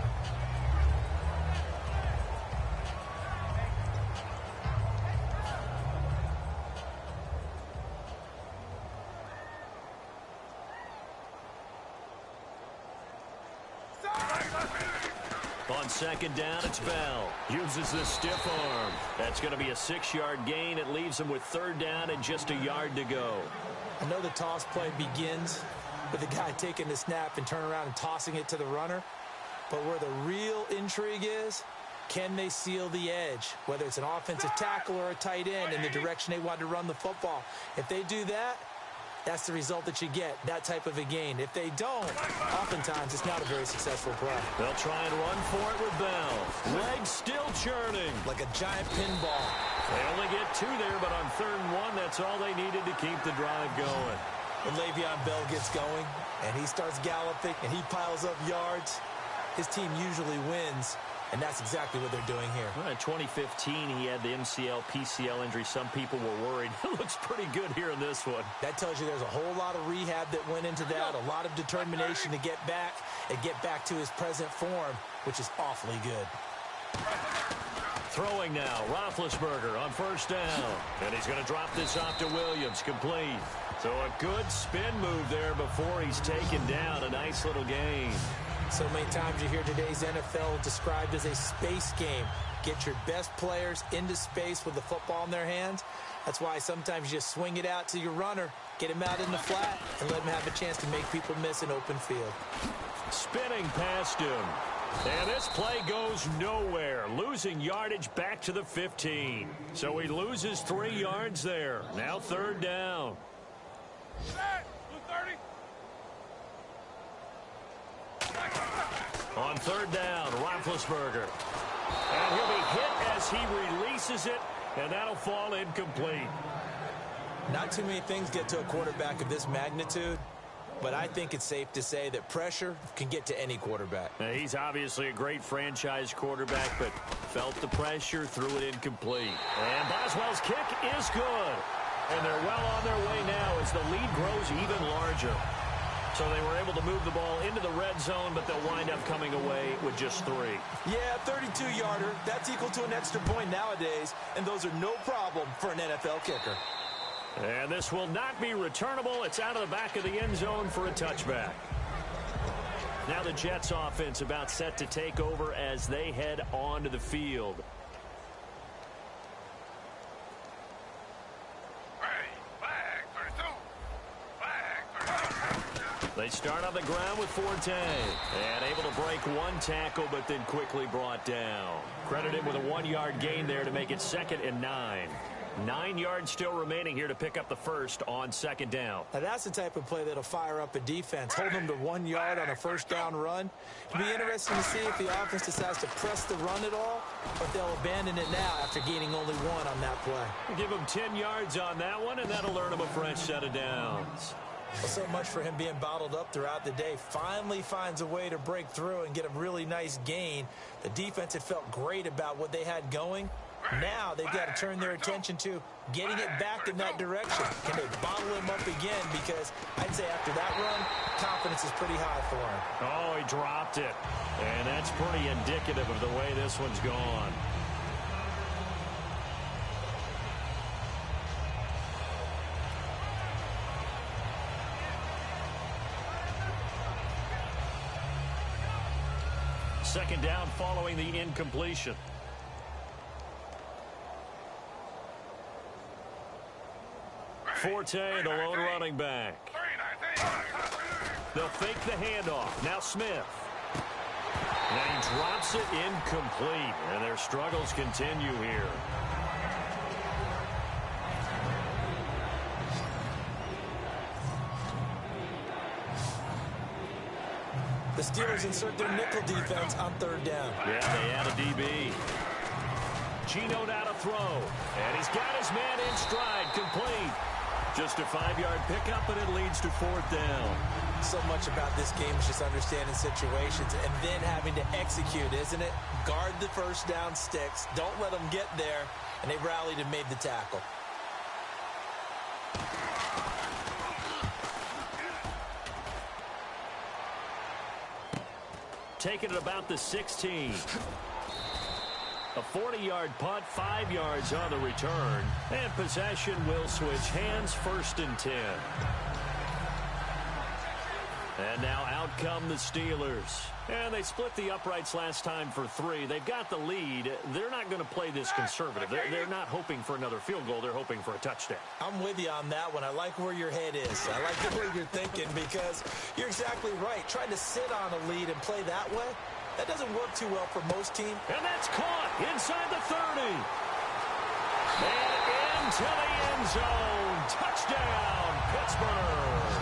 On second down, it's Bell. Uses the stiff arm. That's going to be a 6-yard gain. It leaves him with third down and just a yard to go. I know the toss play begins with the guy taking the snap and turning around and tossing it to the runner. But where the real intrigue is, can they seal the edge? Whether it's an offensive tackle or a tight end in the direction they want to run the football. If they do that, that's the result that you get, that type of a gain. If they don't, oftentimes it's not a very successful play. They'll try and run for it with Bell. Legs still churning. Like a giant pinball. They only get 2 there, but on 3rd and 1, that's all they needed to keep the drive going. When Le'Veon Bell gets going and he starts galloping and he piles up yards, his team usually wins. And that's exactly what they're doing here. Well, in 2015, he had the MCL, PCL injury. Some people were worried. It looks pretty good here in this one. That tells you there's a whole lot of rehab that went into that, a lot of determination to get back and get back to his present form, which is awfully good. Throwing now, Roethlisberger on first down. And he's going to drop this off to Williams, complete. So a good spin move there before he's taken down. A nice little gain. So many times you hear today's NFL described as a space game. Get your best players into space with the football in their hands. That's why sometimes you just swing it out to your runner, get him out in the flat, and let him have a chance to make people miss an open field. Spinning past him. And this play goes nowhere. Losing yardage back to the 15. So he loses 3 yards there. Now 3rd down. On 3rd down, Roethlisberger. And he'll be hit as he releases it, and that'll fall incomplete. Not too many things get to a quarterback of this magnitude, but I think it's safe to say that pressure can get to any quarterback. Now, he's obviously a great franchise quarterback, but felt the pressure, threw it incomplete. And Boswell's kick is good. And they're well on their way now as the lead grows even larger. So they were able to move the ball into the red zone, but they'll wind up coming away with just 3. Yeah, 32-yarder. That's equal to an extra point nowadays, and those are no problem for an NFL kicker. And this will not be returnable. It's out of the back of the end zone for a touchback. Now the Jets offense about set to take over as they head onto the field. They start on the ground with Forte. And able to break 1 tackle, but then quickly brought down. Credit him with a 1-yard gain there to make it 2nd and 9. 9 yards still remaining here to pick up the first on 2nd down. Now that's the type of play that'll fire up a defense. Hold them to 1 yard on a first down run. It'll be interesting to see if the offense decides to press the run at all, or if they'll abandon it now after gaining only 1 on that play. Give him 10 yards on that one, and that'll earn him a fresh set of downs. Well, so much for him being bottled up throughout the day. Finally finds a way to break through and get a really nice gain. The defense had felt great about what they had going. Now they've got to turn their attention to getting it back in that direction. Can they bottle him up again? Because I'd say after that run, confidence is pretty high for him. Oh, he dropped it. And that's pretty indicative of the way this one's gone. Second down following the incompletion. Forte, the lone running back. They'll fake the handoff. Now Smith. Now he drops it incomplete. And their struggles continue here. The Steelers insert their nickel defense on 3rd down. Yeah, they add a DB. Gino now to throw. And he's got his man in stride, complete. Just a 5-yard pickup, and it leads to 4th down. So much about this game is just understanding situations and then having to execute, isn't it? Guard the first down sticks. Don't let them get there. And they rallied and made the tackle. Taking it about the 16. A 40-yard punt, 5 yards on the return. And possession will switch hands, 1st and 10. And now out come the Steelers. And they split the uprights last time for 3. They've got the lead. They're not going to play this conservative. They're not hoping for another field goal. They're hoping for a touchdown. I'm with you on that one. I like where your head is. I like the way you're thinking because you're exactly right. Trying to sit on a lead and play that way, that doesn't work too well for most teams. And that's caught inside the 30. And into the end zone. Touchdown, Pittsburgh.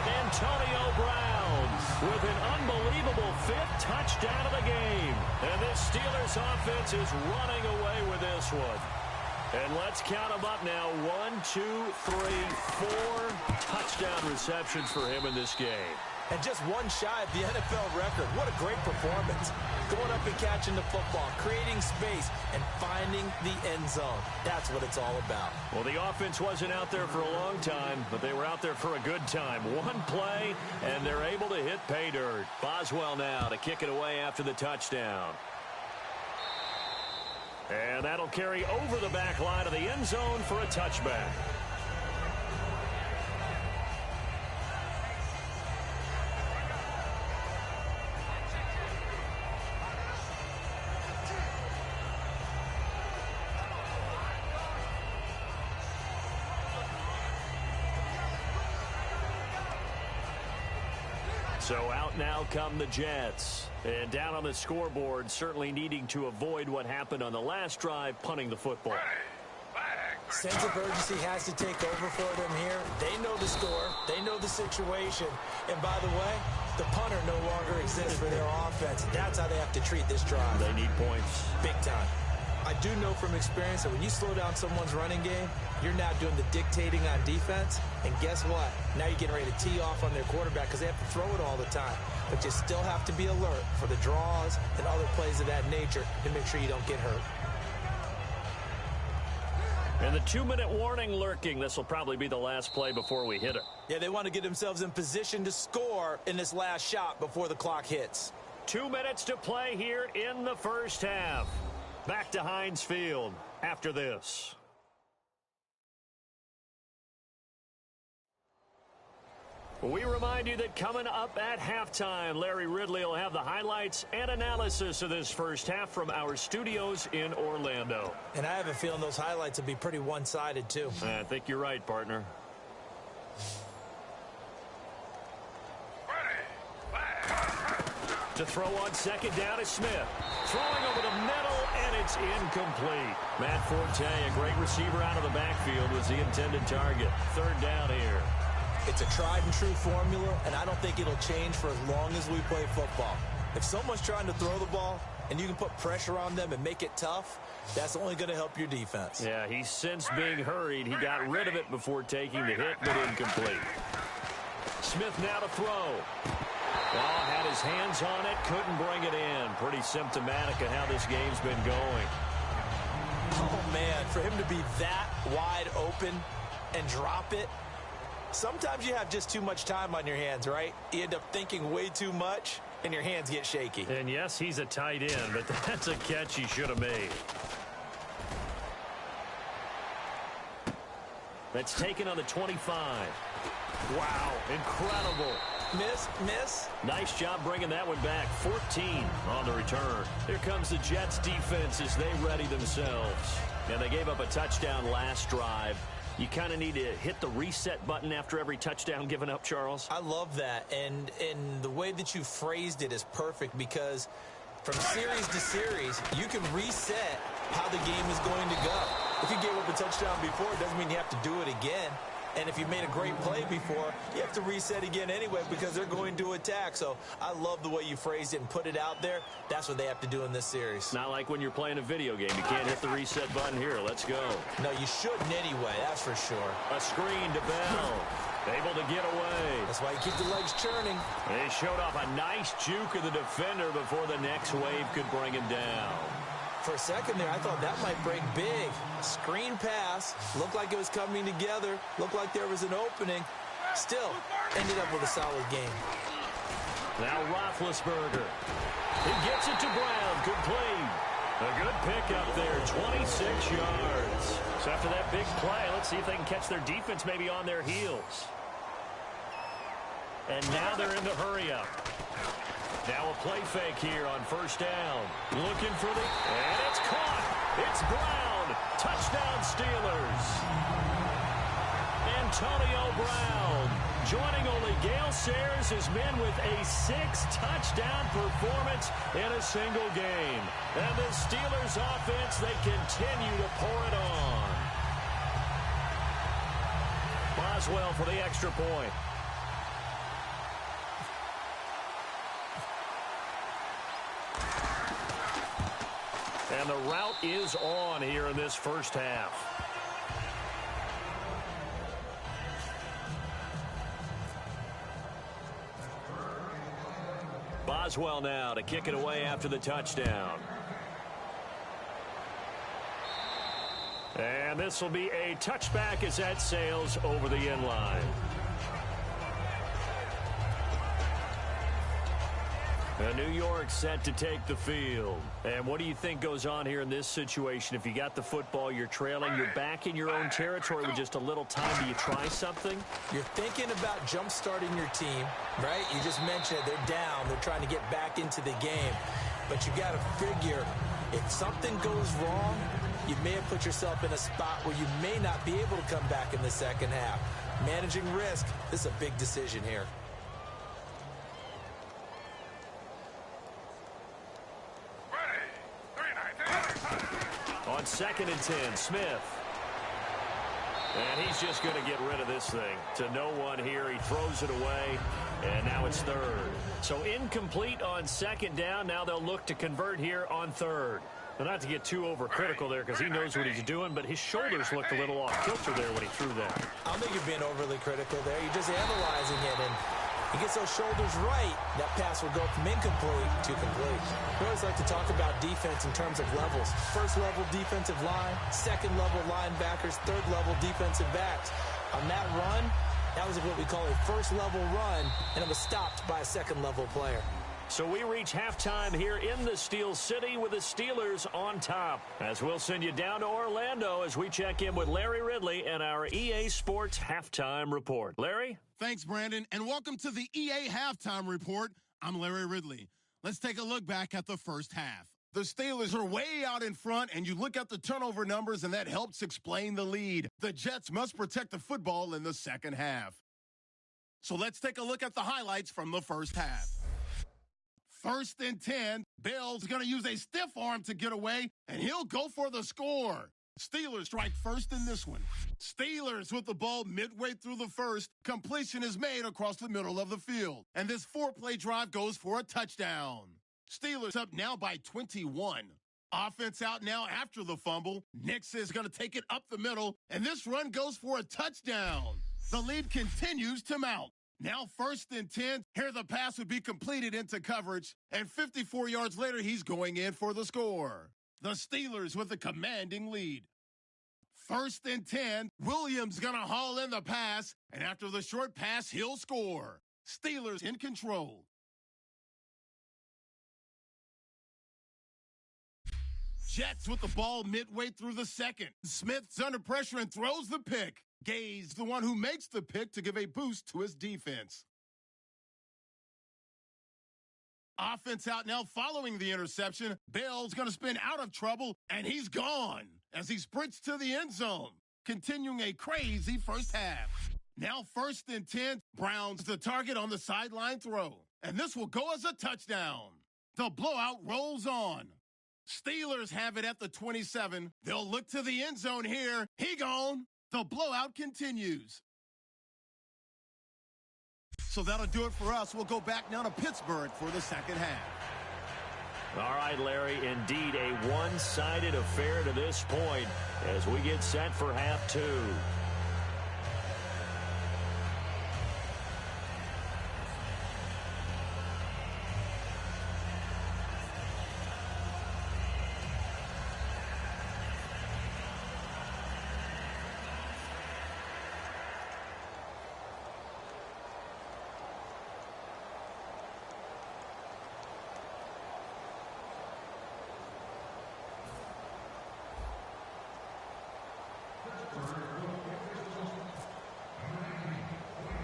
Antonio Brown with an unbelievable 5th touchdown of the game. And this Steelers offense is running away with this one. And let's count them up now. 1, 2, 3, 4 touchdown receptions for him in this game. And just one shy of the NFL record. What a great performance. Going up and catching the football, creating space, and finding the end zone. That's what it's all about. Well, the offense wasn't out there for a long time, but they were out there for a good time. One play, and they're able to hit pay dirt. Boswell now to kick it away after the touchdown. And that'll carry over the back line of the end zone for a touchback. So out now come the Jets. And down on the scoreboard, certainly needing to avoid what happened on the last drive, punting the football. Sense of urgency has to take over for them here. They know the score. They know the situation. And by the way, the punter no longer exists for their offense. That's how they have to treat this drive. They need points. Big time. I do know from experience that when you slow down someone's running game, you're now doing the dictating on defense. And guess what? Now you're getting ready to tee off on their quarterback because they have to throw it all the time. But you still have to be alert for the draws and other plays of that nature to make sure you don't get hurt. And the 2-minute warning lurking. This will probably be the last play before we hit it. Yeah, they want to get themselves in position to score in this last shot before the clock hits. 2 minutes to play here in the first half. Back to Heinz Field after this. We remind you that coming up at halftime, Larry Ridley will have the highlights and analysis of this first half from our studios in Orlando. And I have a feeling those highlights will be pretty one-sided, too. I think you're right, partner. To throw on second down is Smith. Throwing over the middle, and it's incomplete. Matt Forte, a great receiver out of the backfield, was the intended target. 3rd down here. It's a tried-and-true formula, and I don't think it'll change for as long as we play football. If someone's trying to throw the ball, and you can put pressure on them and make it tough, that's only going to help your defense. Yeah, he's since being hurried. He got rid of it before taking the hit, but incomplete. Smith now to throw. Well, had his hands on it, couldn't bring it in. Pretty symptomatic of how this game's been going. Oh, man, for him to be that wide open and drop it, sometimes you have just too much time on your hands, right? You end up thinking way too much, and your hands get shaky. And yes, he's a tight end, but that's a catch he should have made. That's taken on the 25. Wow, incredible. Miss. Nice job bringing that one back. 14 on the return. Here comes the Jets defense as they ready themselves. And they gave up a touchdown last drive. You kind of need to hit the reset button after every touchdown given up, Charles. I love that. And the way that you phrased it is perfect because from series to series, you can reset how the game is going to go. If you gave up a touchdown before, it doesn't mean you have to do it again. And if you made a great play before, you have to reset again anyway because they're going to attack. So I love the way you phrased it and put it out there. That's what they have to do in this series. Not like when you're playing a video game. You can't hit the reset button here. Let's go. No, you shouldn't anyway, that's for sure. A screen to Bell. Able to get away. That's why you keep the legs churning. They showed off a nice juke of the defender before the next wave could bring him down. For a second there, I thought that might break big. Screen pass. Looked like it was coming together. Looked like there was an opening. Still, ended up with a solid game. Now Roethlisberger. He gets it to Brown. Complete. A good pickup there, 26 yards. So after that big play, let's see if they can catch their defense maybe on their heels. And now they're in the hurry-up. Now a play fake here on first down. Looking for the... And it's caught. It's Brown. Touchdown Steelers. Antonio Brown joining only Gale Sayers as men with a 6-touchdown performance in a single game. And the Steelers offense, they continue to pour it on. Boswell for the extra point. And the route is on here in this first half. Boswell now to kick it away after the touchdown. And this will be a touchback as that sails over the end line. New York set to take the field. And what do you think goes on here in this situation? If you got the football, you're trailing, you're back in your own territory with just a little time. Do you try something? You're thinking about jump-starting your team, right? You just mentioned it. They're down. They're trying to get back into the game. But you got to figure, if something goes wrong, you may have put yourself in a spot where you may not be able to come back in the second half. Managing risk, this is a big decision here. On 2nd and 10, Smith. And he's just going to get rid of this thing. To no one here. He throws it away. And now it's 3rd. So incomplete on 2nd down. Now they'll look to convert here on 3rd. Now, not to get too overcritical there because he knows what he's doing, but his shoulders looked a little off kilter there when he threw that. I don't think you're being overly critical there. You're just analyzing it, and he gets those shoulders right. That pass will go from incomplete to complete. We always like to talk about defense in terms of levels. First-level defensive line, second-level linebackers, third-level defensive backs. On that run, that was what we call a first-level run, and it was stopped by a second-level player. So we reach halftime here in the Steel City with the Steelers on top. As we'll send you down to Orlando as we check in with Larry Ridley and our EA Sports Halftime Report. Larry? Thanks, Brandon, and welcome to the EA Halftime Report. I'm Larry Ridley. Let's take a look back at the first half. The Steelers are way out in front, and you look at the turnover numbers, and that helps explain the lead. The Jets must protect the football in the second half. So let's take a look at the highlights from the first half. 1st and 10, Bell's going to use a stiff arm to get away, and he'll go for the score. Steelers strike first in this one. Steelers with the ball midway through the first. Completion is made across the middle of the field, and this 4-play drive goes for a touchdown. Steelers up now by 21. Offense out now after the fumble. Nix is going to take it up the middle, and this run goes for a touchdown. The lead continues to mount. Now 1st and 10, here the pass would be completed into coverage, and 54 yards later, he's going in for the score. The Steelers with a commanding lead. 1st and 10, Williams gonna haul in the pass, and after the short pass, he'll score. Steelers in control. Jets with the ball midway through the second. Smith's under pressure and throws the pick. Gay's the one who makes the pick to give a boost to his defense. Offense out now following the interception. Bell's going to spin out of trouble, and he's gone as he sprints to the end zone, continuing a crazy first half. Now 1st and 10, Brown's the target on the sideline throw, and this will go as a touchdown. The blowout rolls on. Steelers have it at the 27. They'll look to the end zone here. He gone. The blowout continues. So that'll do it for us. We'll go back now to Pittsburgh for the second half. All right, Larry, indeed a one-sided affair to this point as we get set for half two.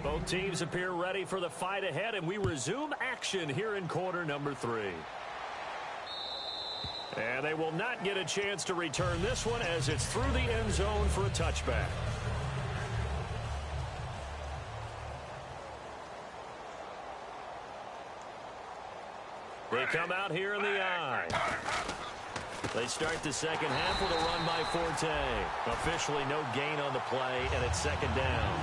Both teams appear ready for the fight ahead, and we resume action here in quarter number 3. And they will not get a chance to return this one as it's through the end zone for a touchback. They come out here in the I. They start the second half with a run by Forte. Officially no gain on the play, and it's second down.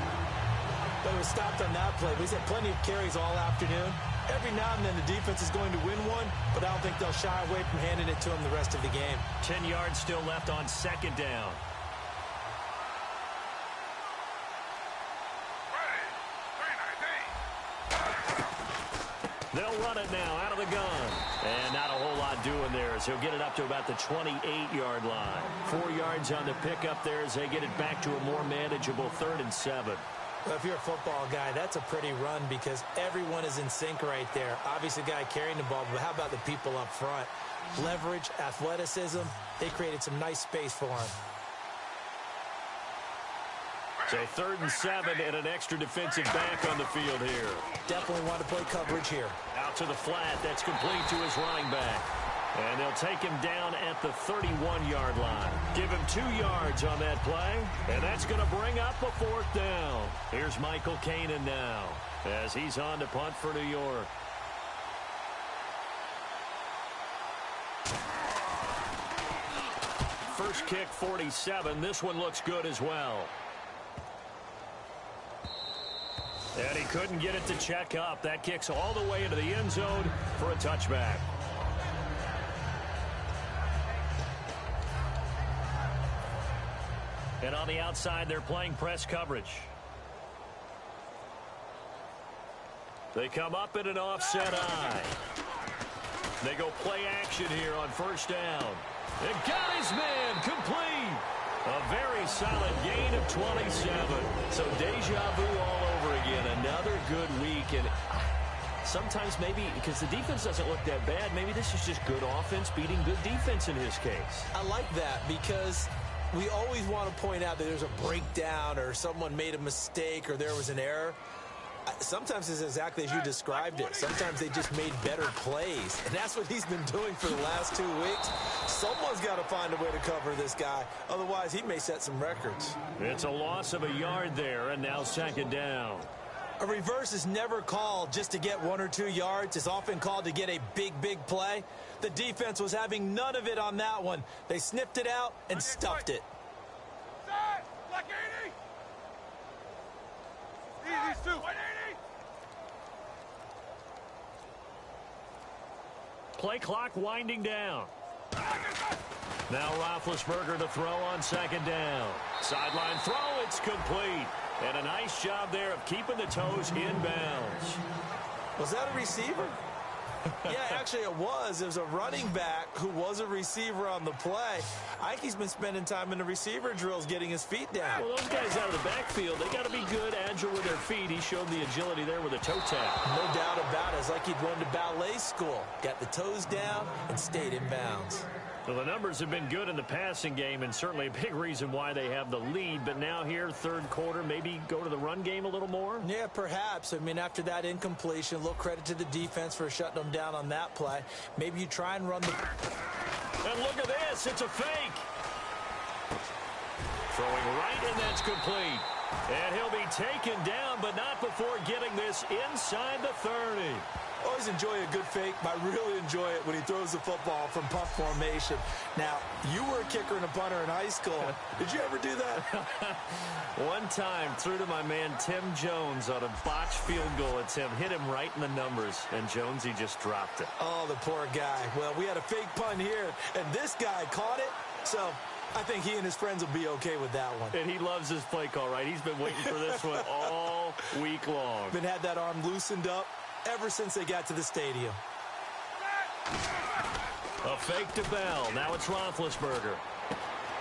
But it was stopped on that play. He's had plenty of carries all afternoon. Every now and then the defense is going to win one, but I don't think they'll shy away from handing it to him the rest of the game. 10 yards still left on second down. They'll run it now out of the gun. And not a whole lot doing there as he'll get it up to about the 28-yard line. 4 yards on the pickup there as they get it back to a more manageable 3rd and 7. Well, if you're a football guy, that's a pretty run because everyone is in sync right there. Obviously, the guy carrying the ball, but how about the people up front? Leverage, athleticism, they created some nice space for him. So 3rd and 7 and an extra defensive back on the field here. Definitely want to play coverage here. Out to the flat. That's complete to his running back. And they'll take him down at the 31-yard line. Give him 2 yards on that play. And that's going to bring up a 4th down. Here's Michael Kanan now as he's on to punt for New York. First kick, 47. This one looks good as well. And he couldn't get it to check up. That kicks all the way into the end zone for a touchback. And on the outside, they're playing press coverage. They come up in an offset I. They go play action here on 1st down. And got his man complete. A very solid gain of 27. So deja vu all over again. Another good week. And sometimes maybe because the defense doesn't look that bad, maybe this is just good offense beating good defense in his case. I like that because we always want to point out that there's a breakdown or someone made a mistake or there was an error. Sometimes it's exactly as you described it. Sometimes they just made better plays. And that's what he's been doing for the last 2 weeks. Someone's got to find a way to cover this guy. Otherwise, he may set some records. It's a loss of a yard there, and now 2nd down. A reverse is never called just to get 1 or 2 yards. It's often called to get a big, big play. The defense was having none of it on that one. They sniffed it out and stuffed it. Black 80. These 2. 180. Play clock winding down. Now Roethlisberger to throw on 2nd down. Sideline throw, it's complete. And a nice job there of keeping the toes inbounds. Was that a receiver? Yeah, actually it was. It was a running back who was a receiver on the play. I think he's been spending time in the receiver drills getting his feet down. Well, those guys out of the backfield, they got to be good, agile with their feet. He showed the agility there with a toe tap. No doubt about it. It's like he'd run to ballet school. Got the toes down and stayed in bounds. Well, the numbers have been good in the passing game and certainly a big reason why they have the lead. But now here, 3rd quarter, maybe go to the run game a little more? Yeah, perhaps. I mean, after that incompletion, a little credit to the defense for shutting them down on that play. Maybe you try and run the... And look at this. It's a fake. Throwing right, and that's complete. And he'll be taken down, but not before getting this inside the 30. Always enjoy a good fake, but I really enjoy it when he throws the football from punt formation. Now, you were a kicker and a punter in high school. Did you ever do that? One time, threw to my man Tim Jones on a botched field goal attempt. Hit him right in the numbers, and Jonesy just dropped it. Oh, the poor guy. Well, we had a fake punt here, and this guy caught it. So I think he and his friends will be okay with that one. And he loves his play call, right? He's been waiting for this one all week long. Been had that arm loosened up ever since they got to the stadium. A fake to Bell. Now it's Roethlisberger.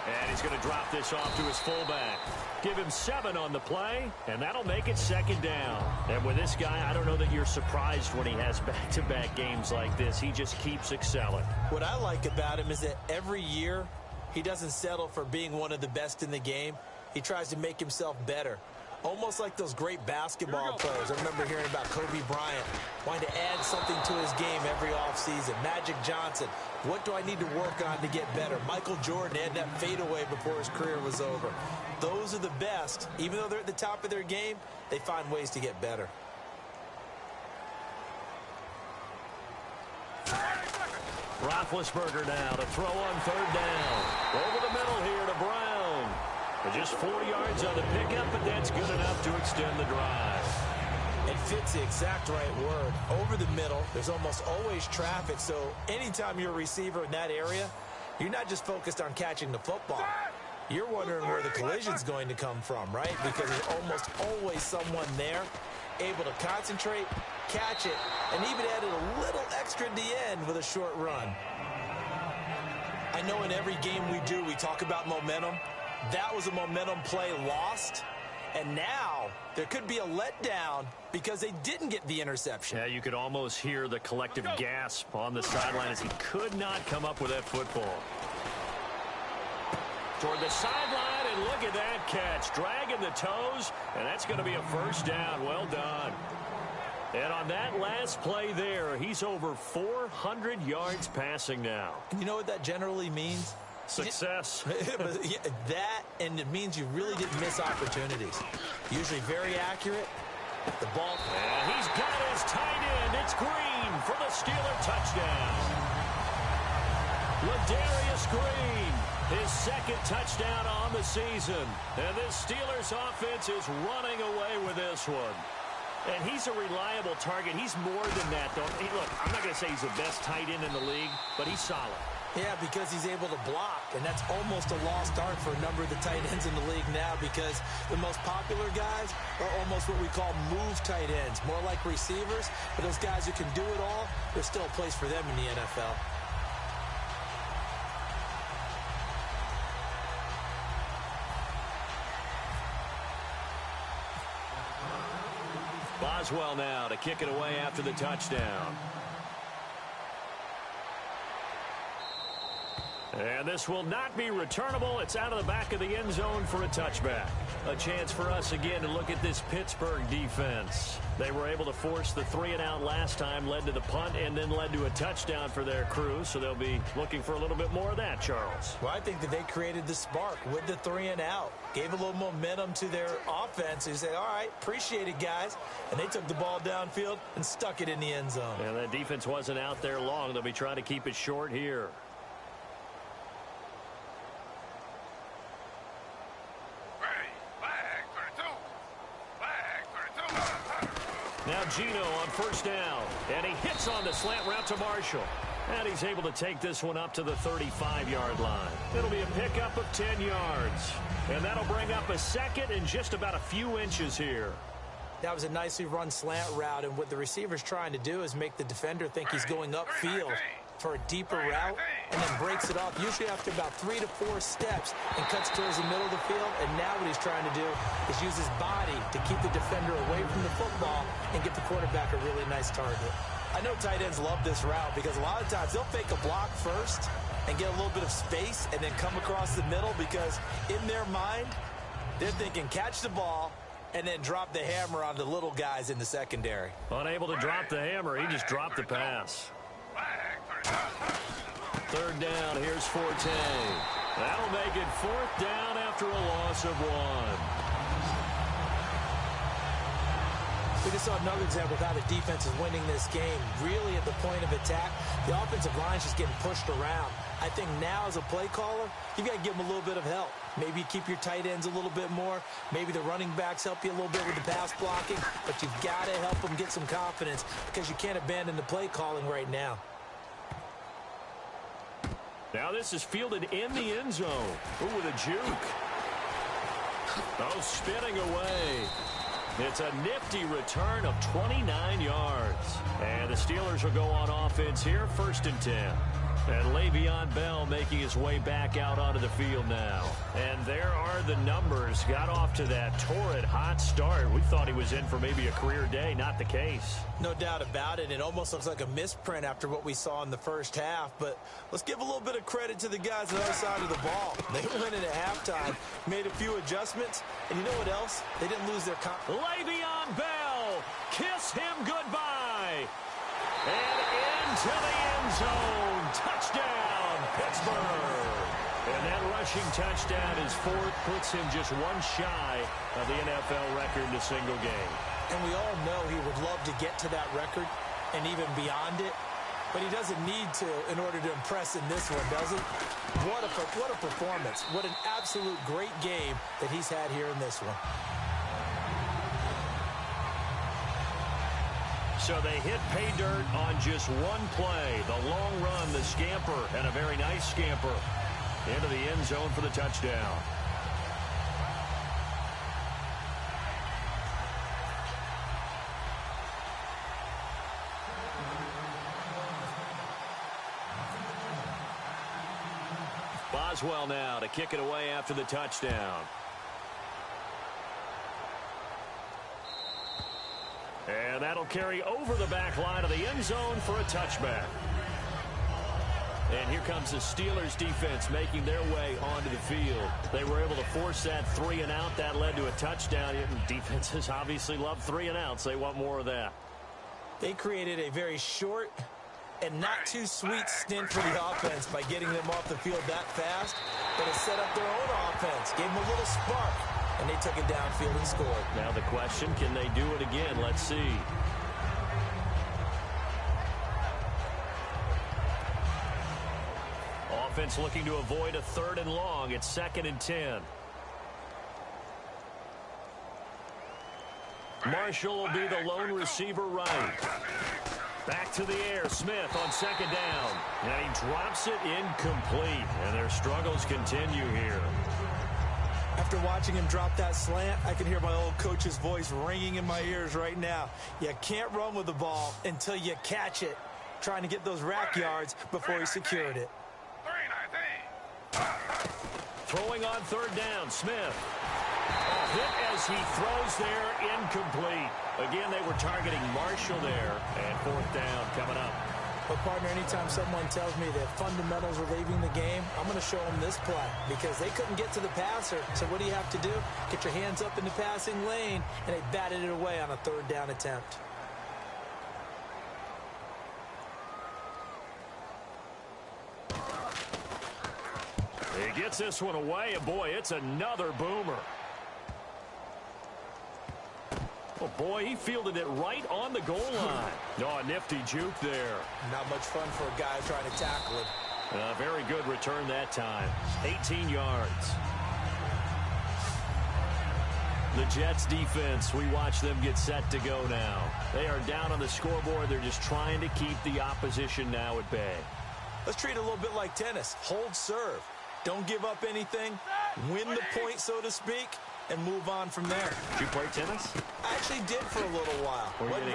And he's going to drop this off to his fullback. Give him 7 on the play, and that'll make it 2nd down. And with this guy, I don't know that you're surprised when he has back-to-back games like this. He just keeps excelling. What I like about him is that every year he doesn't settle for being one of the best in the game. He tries to make himself better. Almost like those great basketball players. I remember hearing about Kobe Bryant wanting to add something to his game every offseason. Magic Johnson, what do I need to work on to get better? Michael Jordan had that fadeaway before his career was over. Those are the best. Even though they're at the top of their game, they find ways to get better. Roethlisberger now to throw on 3rd down. Over the middle here to Brown. Just 4 yards on the pickup, but that's good enough to extend the drive. It fits the exact right word. Over the middle, there's almost always traffic, so anytime you're a receiver in that area, you're not just focused on catching the football. You're wondering where the collision's going to come from, right? Because there's almost always someone there able to concentrate, catch it, and even added a little extra at the end with a short run. I know in every game we do, we talk about momentum. That was a momentum play lost, and now there could be a letdown because they didn't get the interception. Yeah, you could almost hear the collective gasp on the sideline as he could not come up with that football. Toward the sideline, and look at that catch. Dragging the toes, and that's going to be a 1st down. Well done. And on that last play there, he's over 400 yards passing now. You know what that generally means? Success. That, and it means you really didn't miss opportunities. Usually very accurate. The ball. And he's got his tight end. It's Green for the Steeler touchdown. Ladarius Green, his 2nd touchdown on the season. And this Steelers offense is running away with this one. And he's a reliable target. He's more than that, though. Hey, look, I'm not going to say he's the best tight end in the league, but he's solid. Yeah, because he's able to block, and that's almost a lost art for a number of the tight ends in the league now because the most popular guys are almost what we call move tight ends, more like receivers. But those guys who can do it all, there's still a place for them in the NFL. Boswell now to kick it away after the touchdown. And this will not be returnable. It's out of the back of the end zone for a touchback. A chance for us again to look at this Pittsburgh defense. They were able to force the 3-and-out last time, led to the punt, and then led to a touchdown for their crew. So they'll be looking for a little bit more of that, Charles. Well, I think that they created the spark with the 3-and-out. Gave a little momentum to their offense. They said, all right, appreciate it, guys. And they took the ball downfield and stuck it in the end zone. And that defense wasn't out there long. They'll be trying to keep it short here. Now Gino on 1st down, and he hits on the slant route to Marshall. And he's able to take this one up to the 35-yard line. It'll be a pickup of 10 yards. And that'll bring up a 2nd and just about a few inches here. That was a nicely run slant route, and what the receiver's trying to do is make the defender think he's going upfield for a deeper route, and then breaks it off, usually after about 3 to 4 steps, and cuts towards the middle of the field. And now what he's trying to do is use his body to keep the defender away from the football and get the quarterback a really nice target. I know tight ends love this route because a lot of times they'll fake a block first and get a little bit of space and then come across the middle because in their mind, they're thinking catch the ball and then drop the hammer on the little guys in the secondary. Unable to drop the hammer, he just dropped the pass. 3rd down, here's Forte. That'll make it 4th down after a loss of 1. We just saw another example of how the defense is winning this game. Really at the point of attack, the offensive line is just getting pushed around. I think now as a play caller, you've got to give them a little bit of help. Maybe keep your tight ends a little bit more. Maybe the running backs help you a little bit with the pass blocking. But you've got to help them get some confidence because you can't abandon the play calling right now. Now this is fielded in the end zone. Ooh, with a juke. Oh, spinning away. It's a nifty return of 29 yards. And the Steelers will go on offense here, 1st and 10. And Le'Veon Bell making his way back out onto the field now. And there are the numbers. Got off to that torrid hot start. We thought he was in for maybe a career day. Not the case. No doubt about it. It almost looks like a misprint after what we saw in the first half. But let's give a little bit of credit to the guys on the other side of the ball. They went in at halftime, made a few adjustments. And you know what else? They didn't lose their confidence. Le'Veon Bell, kiss him goodbye. And into the end zone. Touchdown, Pittsburgh. And that rushing touchdown is 4th, puts him just one shy of the NFL record in a single game. And we all know he would love to get to that record and even beyond it. But he doesn't need to in order to impress in this one, does he? What a performance. What an absolute great game that he's had here in this one. So they hit pay dirt on just one play. The long run, the scamper, and a very nice scamper into the end zone for the touchdown. Boswell now to kick it away after the touchdown. And that'll carry over the back line of the end zone for a touchback. And here comes the Steelers defense making their way onto the field. They were able to force that 3 and out. That led to a touchdown. Defenses obviously love 3 and outs. They want more of that. They created a very short and not too sweet stint for the offense by getting them off the field that fast. But it set up their own offense, gave them a little spark. And they took it downfield and scored. Now the question, can they do it again? Let's see. Offense looking to avoid a 3rd and long. It's 2nd and 10. Marshall will be the lone receiver right. Back to the air. Smith on 2nd down. And he drops it incomplete. And their struggles continue here. After watching him drop that slant, I can hear my old coach's voice ringing in my ears right now. You can't run with the ball until you catch it. Trying to get those rack yards before he secured it. Throwing on 3rd down, Smith. A hit as he throws there, incomplete. Again, they were targeting Marshall there. And 4th down coming up. But, partner, anytime someone tells me that fundamentals are leaving the game, I'm going to show them this play because they couldn't get to the passer. So what do you have to do? Get your hands up in the passing lane, and they batted it away on a 3rd down attempt. He gets this one away, and boy, it's another boomer. Oh, boy, he fielded it right on the goal line. Oh, a nifty juke there. Not much fun for a guy trying to tackle it. A very good return that time. 18 yards. The Jets defense, we watch them get set to go now. They are down on the scoreboard. They're just trying to keep the opposition now at bay. Let's treat it a little bit like tennis. Hold serve. Don't give up anything. Win the point, so to speak, and move on from there. Did you play tennis? I actually did for a little while. Wasn't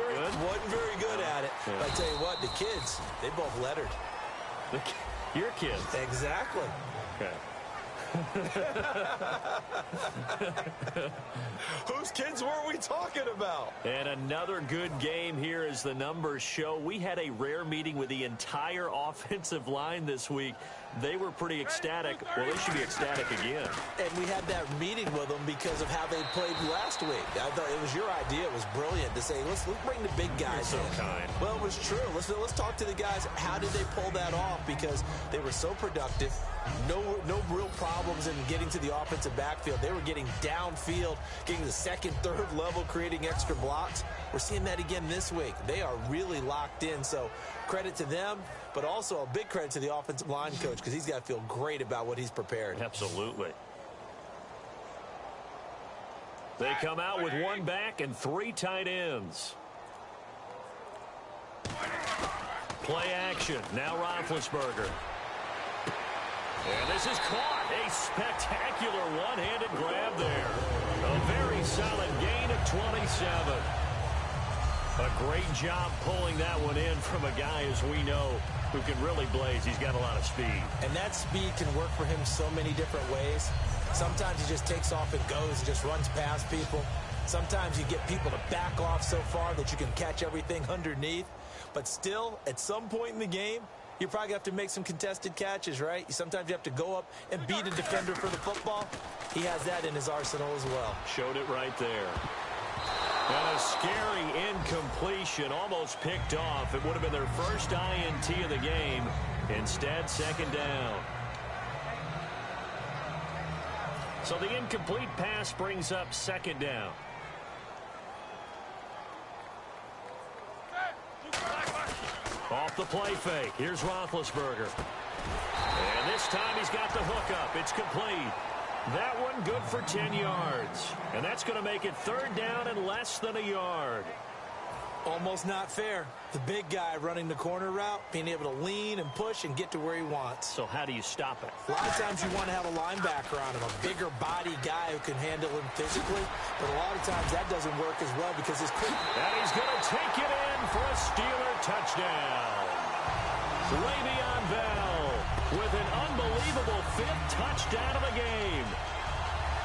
very good at it. Yeah. But I tell you what, the kids, they both lettered. Your kids? Exactly. Okay. Whose kids were we talking about? And another good game here as the numbers show. We had a rare meeting with the entire offensive line this week. They were pretty ecstatic. Well, they should be ecstatic again. And we had that meeting with them because of how they played last week. I thought it was your idea. It was brilliant to say, let's bring the big guys You're so in. kind. Well, it was true. Let's talk to the guys. How did they pull that off? Because they were so productive. No real problems in getting to the offensive backfield. They were getting downfield, getting the second, third level, creating extra blocks. We're seeing that again this week. They are really locked in, so credit to them, but also a big credit to the offensive line coach because he's got to feel great about what he's prepared. Absolutely. They come out with one back and 3 tight ends. Play action. Now Roethlisberger. And this is caught. A spectacular one-handed grab there. A very solid gain of 27. A great job pulling that one in from a guy, as we know, who can really blaze. He's got a lot of speed. And that speed can work for him so many different ways. Sometimes he just takes off and goes and just runs past people. Sometimes you get people to back off so far that you can catch everything underneath. But still, at some point in the game, you're probably going to have to make some contested catches, right? Sometimes you have to go up and beat a defender for the football. He has that in his arsenal as well. Showed it right there. And a scary incompletion, almost picked off. It would have been their first INT of the game. Instead, second down. So the incomplete pass brings up second down. Off the play fake. Here's Roethlisberger. And this time he's got the hook up. It's complete. That one good for 10 yards. And that's going to make it third down and less than a yard. Almost not fair. The big guy running the corner route, being able to lean and push and get to where he wants. So how do you stop it? A lot of times you want to have a linebacker on him, a bigger body guy who can handle him physically. But a lot of times that doesn't work as well because his quick. And he's going to take it in for a Steeler touchdown. Le'Veon Bell with an unbelievable 5th touchdown of the game.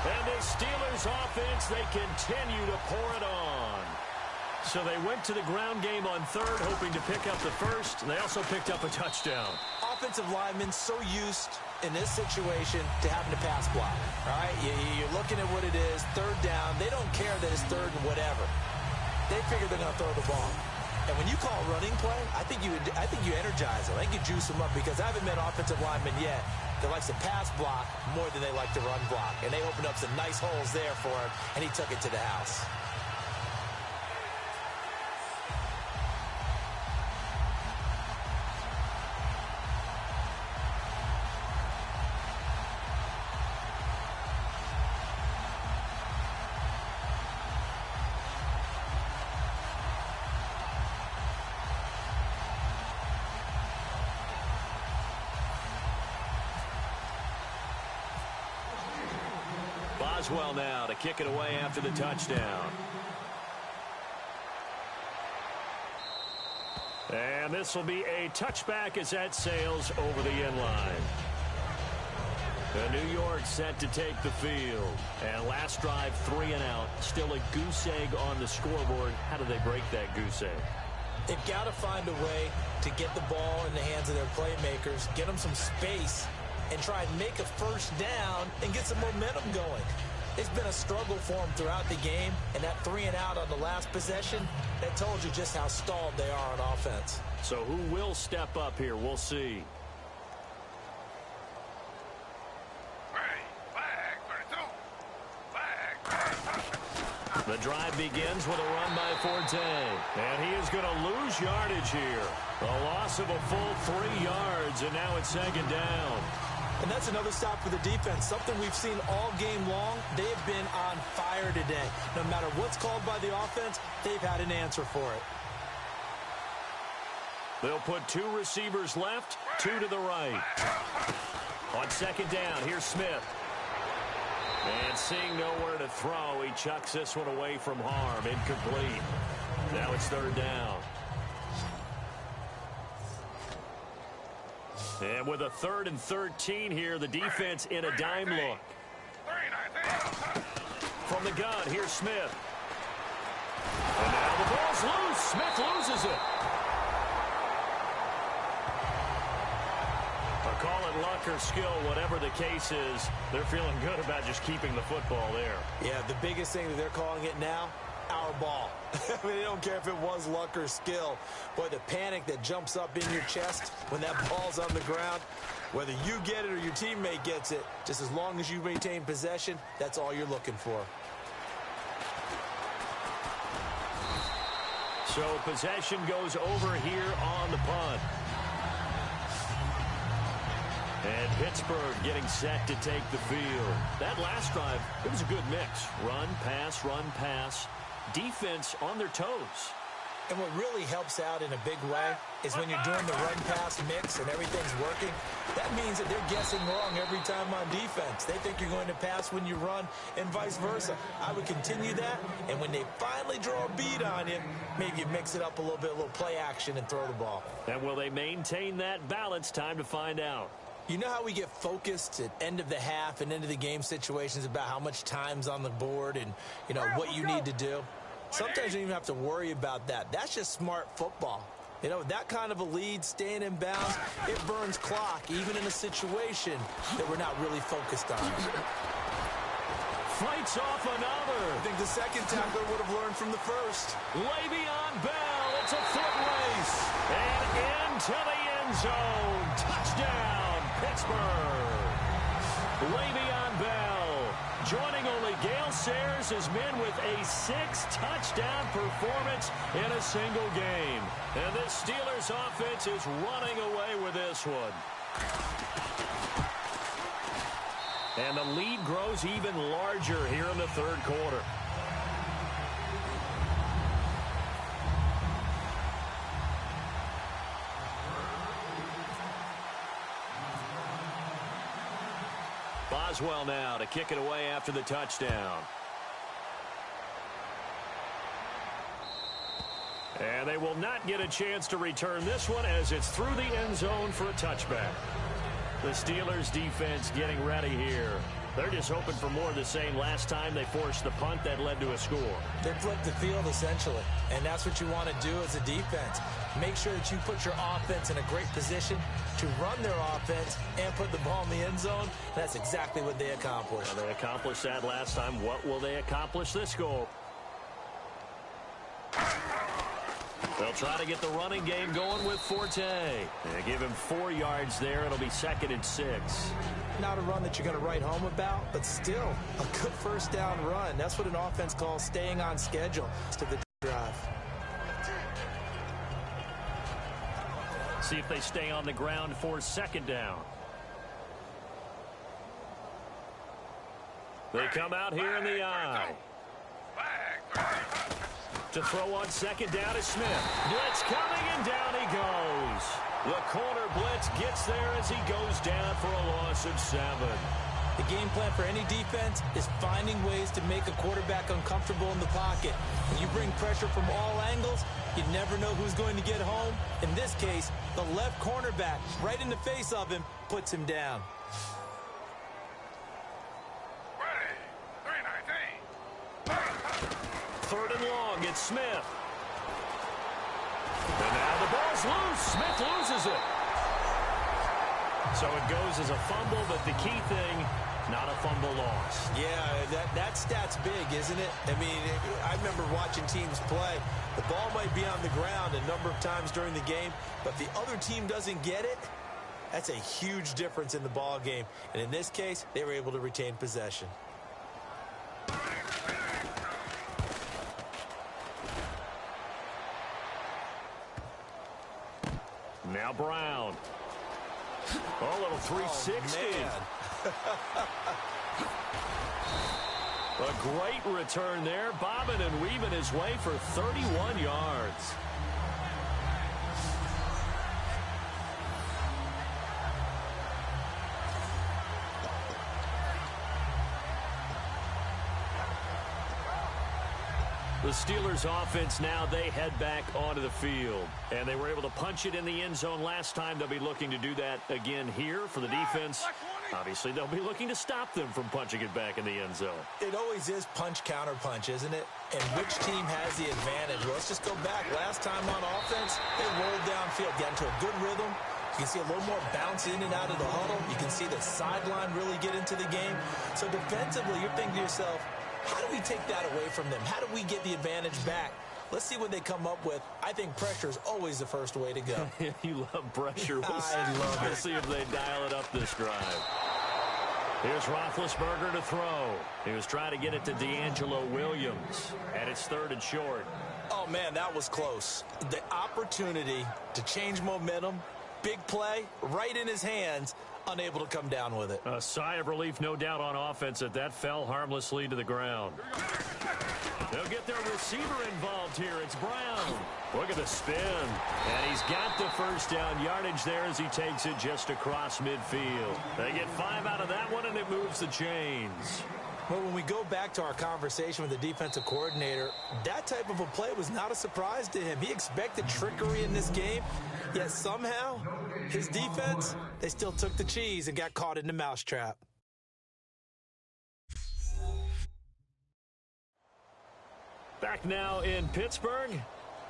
And the Steelers offense, they continue to pour it on. So they went to the ground game on third, hoping to pick up the first. They also picked up a touchdown. Offensive linemen so used in this situation to having to pass block. All right, you're looking at what it is, third down. They don't care that it's third and whatever. They figure they're going to throw the ball. And when you call a running play, I think you energize them. I think you juice them up because I haven't met offensive linemen yet that likes to pass block more than they like to run block. And they opened up some nice holes there for him, and he took it to the house. Boswell now to kick it away after the touchdown. And this will be a touchback as that sails over the end line. The New York set to take the field. And last drive, 3 and out. Still a goose egg on the scoreboard. How do they break that goose egg? They've got to find a way to get the ball in the hands of their playmakers, get them some space, and try and make a first down and get some momentum going. It's been a struggle for them throughout the game, and that 3 and out on the last possession, that told you just how stalled they are on offense. So who will step up here? We'll see. The drive begins with a run by Forte. And he is going to lose yardage here. A loss of a full 3 yards, and now it's second down. And that's another stop for the defense. Something we've seen all game long. They have been on fire today. No matter what's called by the offense, they've had an answer for it. They'll put 2 receivers left, 2 to the right. On second down, here's Smith. And seeing nowhere to throw, he chucks this one away from harm. Incomplete. Now it's third down. And with a 3rd and 13 here, the defense in a dime look. From the gun, here's Smith. And now the ball's loose. Smith loses it. Call it luck or skill, whatever the case is, they're feeling good about just keeping the football there. Yeah, the biggest thing that they're calling it now, our ball. I mean, they don't care if it was luck or skill. Boy, the panic that jumps up in your chest when that ball's on the ground, whether you get it or your teammate gets it, just as long as you maintain possession, that's all you're looking for. So possession goes over here on the punt. And Pittsburgh getting set to take the field. That last drive, it was a good mix. Run, pass, defense on their toes. And what really helps out in a big way is when you're doing the run-pass mix and everything's working, that means that they're guessing wrong every time on defense. They think you're going to pass when you run and vice versa. I would continue that, and when they finally draw a beat on you, maybe you mix it up a little play action and throw the ball. And will they maintain that balance? Time to find out. You know how we get focused at end of the half and end of the game situations about how much time's on the board and, you know, what you need to do? Sometimes you don't even have to worry about that. That's just smart football. You know, that kind of a lead, staying in bounds, it burns clock, even in a situation that we're not really focused on. Fights off another. I think the second tackler would have learned from the first. Le'Veon Bell, it's a foot race. And into the end zone. Touchdown, Pittsburgh. Le'Veon Bell joining only Gale Sayers, his men with a 6-touchdown performance in a single game. And this Steelers offense is running away with this one. And the lead grows even larger here in the third quarter. Boswell now to kick it away after the touchdown. And they will not get a chance to return this one as it's through the end zone for a touchback. The Steelers defense getting ready here. They're just hoping for more of the same. Last time they forced the punt that led to a score. They flipped the field, essentially. And that's what you want to do as a defense. Make sure that you put your offense in a great position to run their offense and put the ball in the end zone. That's exactly what they accomplished. Well, they accomplished that last time. What will they accomplish this goal? They'll try to get the running game going with Forte. They give him 4 yards there. It'll be 2nd and 6. Not a run that you're going to write home about, but still a good first down run. That's what an offense calls staying on schedule to the drive. See if they stay on the ground for 2nd down. They come out here in the eye. To throw on 2nd down is Smith. Blitz coming, and down he goes. The corner blitz gets there as he goes down for a loss of 7. The game plan for any defense is finding ways to make a quarterback uncomfortable in the pocket. When you bring pressure from all angles, you never know who's going to get home. In this case, the left cornerback, right in the face of him, puts him down. Third and long, it's Smith. And now the ball's loose. Smith loses it. So it goes as a fumble, but the key thing, not a fumble loss. Yeah, that stat's big, isn't it? I mean, I remember watching teams play. The ball might be on the ground a number of times during the game, but if the other team doesn't get it, that's a huge difference in the ball game. And in this case, they were able to retain possession. Now Brown. Oh, a little 360. A great return there. Bobbing and weaving his way for 31 yards. The Steelers offense now, they head back onto the field. And they were able to punch it in the end zone last time. They'll be looking to do that again here for the defense. Obviously, they'll be looking to stop them from punching it back in the end zone. It always is punch, counter punch, isn't it? And which team has the advantage? Well, let's just go back. Last time on offense, they rolled downfield, got into a good rhythm. You can see a little more bounce in and out of the huddle. You can see the sideline really get into the game. So defensively, you're thinking to yourself, How do we take that away from them? How do we get the advantage back? Let's see what they come up with. I think pressure is always the first way to go. You love pressure. I love it. We'll see if they dial it up this drive. Here's Roethlisberger to throw. He was trying to get it to D'Angelo Williams, and it's 3rd and short. Oh, man, that was close. The opportunity to change momentum, big play, right in his hands, unable to come down with it. A sigh of relief, no doubt, on offense that fell harmlessly to the ground. They'll get their receiver involved here. It's Brown. Look at the spin. And he's got the first down yardage there as he takes it just across midfield. They get 5 out of that one, and it moves the chains. Well, when we go back to our conversation with the defensive coordinator, that type of a play was not a surprise to him. He expected trickery in this game, yet somehow his defense, they still took the cheese and got caught in the mousetrap. Back now in Pittsburgh,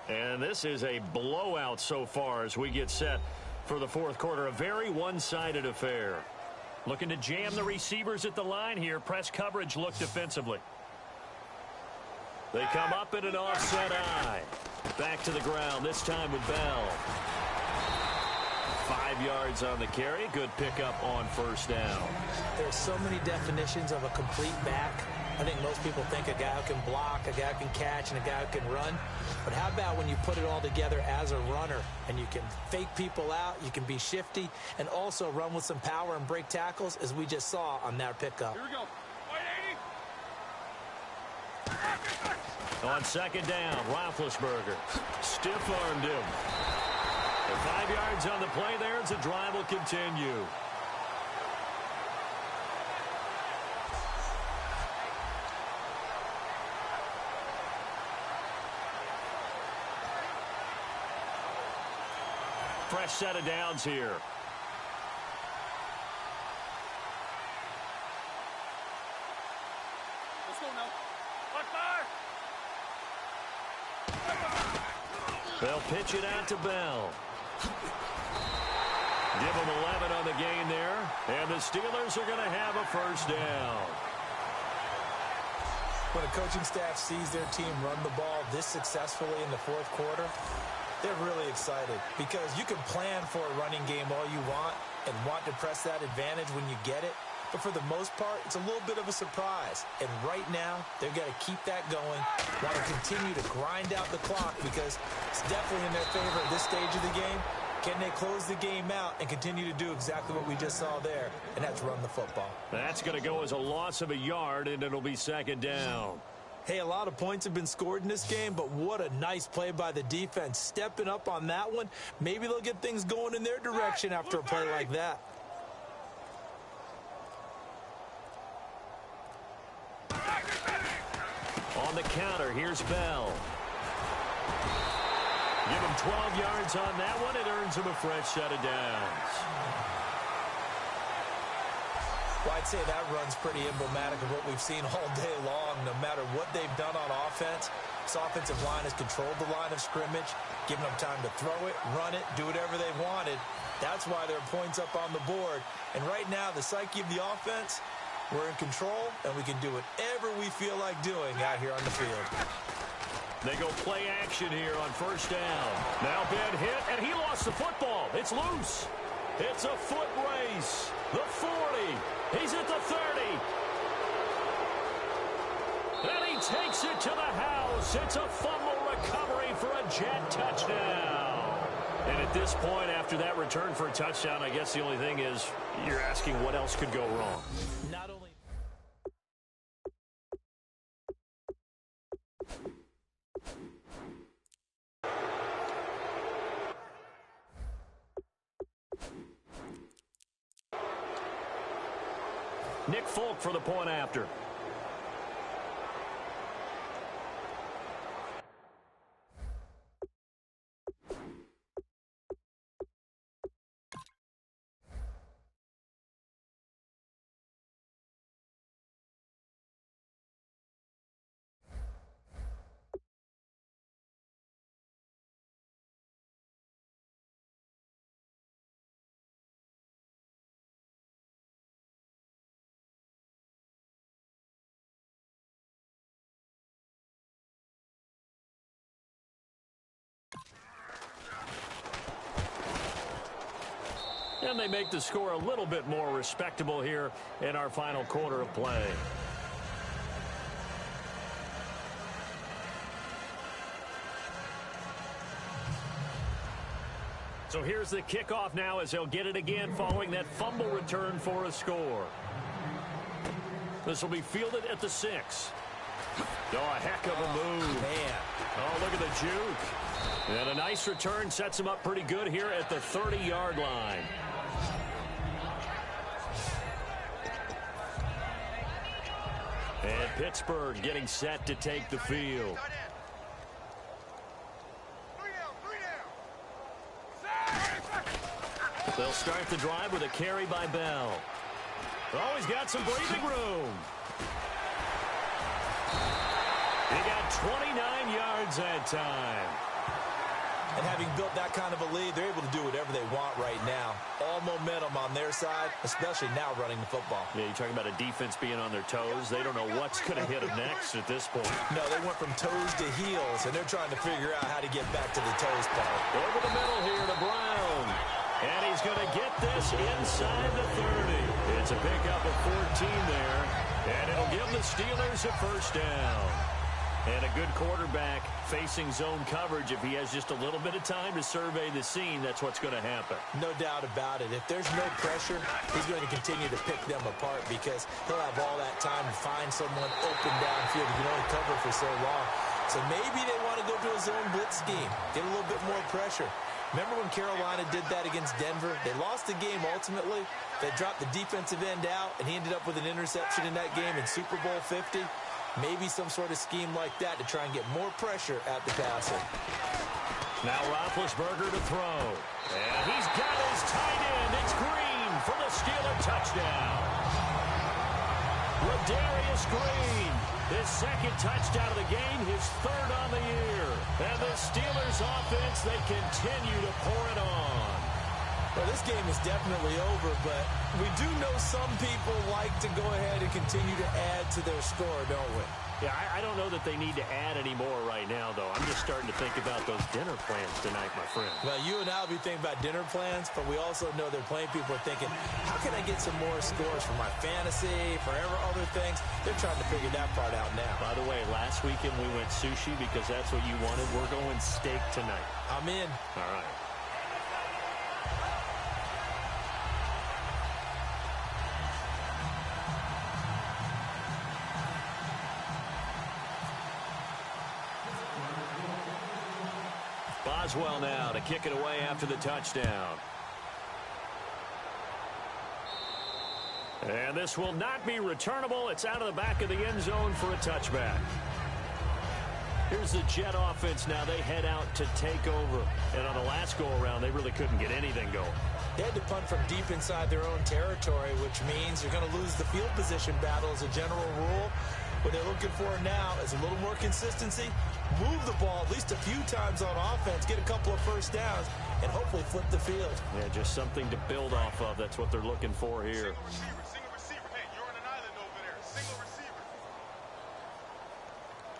and this is a blowout so far as we get set for the 4th quarter. A very one-sided affair. Looking to jam the receivers at the line here. Press coverage look defensively. They come up in an offset eye. Back to the ground, this time with Bell. 5 yards on the carry. Good pickup on first down. There's so many definitions of a complete back. I think most people think a guy who can block, a guy who can catch, and a guy who can run. But how about when you put it all together as a runner and you can fake people out, you can be shifty, and also run with some power and break tackles, as we just saw on that pickup. Here we go. 180. On second down, Roethlisberger stiff-armed him. The 5 yards on the play there as the drive will continue. Fresh set of downs here. Let's go now. Lock fire. They'll pitch it out to Bell. Give them 11 on the gain there. And the Steelers are going to have a first down. When a coaching staff sees their team run the ball this successfully in the 4th quarter, they're really excited, because you can plan for a running game all you want and want to press that advantage when you get it. But for the most part, it's a little bit of a surprise. And right now, they're going to keep that going, want to continue to grind out the clock, because it's definitely in their favor at this stage of the game. Can they close the game out and continue to do exactly what we just saw there, and that's run the football? That's going to go as a loss of a yard, and it'll be second down. Hey, a lot of points have been scored in this game, but what a nice play by the defense. Stepping up on that one, maybe they'll get things going in their direction after a play like that. On the counter, here's Bell. Give him 12 yards on that one. It earns him a fresh set of downs. Well, I'd say that run's pretty emblematic of what we've seen all day long. No matter what they've done on offense, this offensive line has controlled the line of scrimmage, given them time to throw it, run it, do whatever they wanted. That's why there are points up on the board. And right now, the psyche of the offense, we're in control, and we can do whatever we feel like doing out here on the field. They go play action here on first down. Now Ben hit, and he lost the football. It's loose. It's a foot race. The 40. He's at the 30. And he takes it to the house. It's a fumble recovery for a Jet touchdown. And at this point, after that return for a touchdown, I guess the only thing is you're asking what else could go wrong. Not only... Nick Folk for the point after. And they make the score a little bit more respectable here in our final quarter of play. So here's the kickoff now as they'll get it again following that fumble return for a score. This will be fielded at the 6. Oh, a heck of a move. Man. Oh, look at the juke. And a nice return sets him up pretty good here at the 30-yard line. And Pittsburgh getting set to take the field. They'll start the drive with a carry by Bell. Oh, he's got some breathing room. He got 29 yards that time. And having built that kind of a lead, they're able to do whatever they want right now. All momentum on their side, especially now running the football. Yeah, you're talking about a defense being on their toes. They don't know what's going to hit them next at this point. No, they went from toes to heels, and they're trying to figure out how to get back to the toes part. Over the middle here to Brown. And he's going to get this inside the 30. It's a pickup of 14 there. And it'll give the Steelers a first down. And a good quarterback facing zone coverage. If he has just a little bit of time to survey the scene, that's what's going to happen. No doubt about it. If there's no pressure, he's going to continue to pick them apart because he'll have all that time to find someone open downfield. He can only cover for so long. So maybe they want to go to a zone blitz scheme, get a little bit more pressure. Remember when Carolina did that against Denver? They lost the game ultimately. They dropped the defensive end out, and he ended up with an interception in that game in Super Bowl 50. Maybe some sort of scheme like that to try and get more pressure at the passer. Now Roethlisberger to throw. And he's got his tight end. It's Green for the Steeler touchdown. Ladarius Green, his second touchdown of the game, his third on the year. And the Steelers offense, they continue to pour it on. Well, this game is definitely over, but we do know some people like to go ahead and continue to add to their score, don't we? Yeah, I don't know that they need to add any more right now, though. I'm just starting to think about those dinner plans tonight, my friend. Well, you and I will be thinking about dinner plans, but we also know they're playing people are thinking, how can I get some more scores for my fantasy, for other things? They're trying to figure that part out now. By the way, last weekend we went sushi because that's what you wanted. We're going steak tonight. I'm in. All right. Boswell now to kick it away after the touchdown. And this will not be returnable. It's out of the back of the end zone for a touchback. Here's the Jet offense now. They head out to take over. And on the last go-around, they really couldn't get anything going. They had to punt from deep inside their own territory, which means you're going to lose the field position battle as a general rule. What they're looking for now is a little more consistency, move the ball at least a few times on offense, get a couple of first downs, and hopefully flip the field. Yeah, just something to build off of. That's what they're looking for here. Single receiver. Hey, you're on an island over there. Single receiver.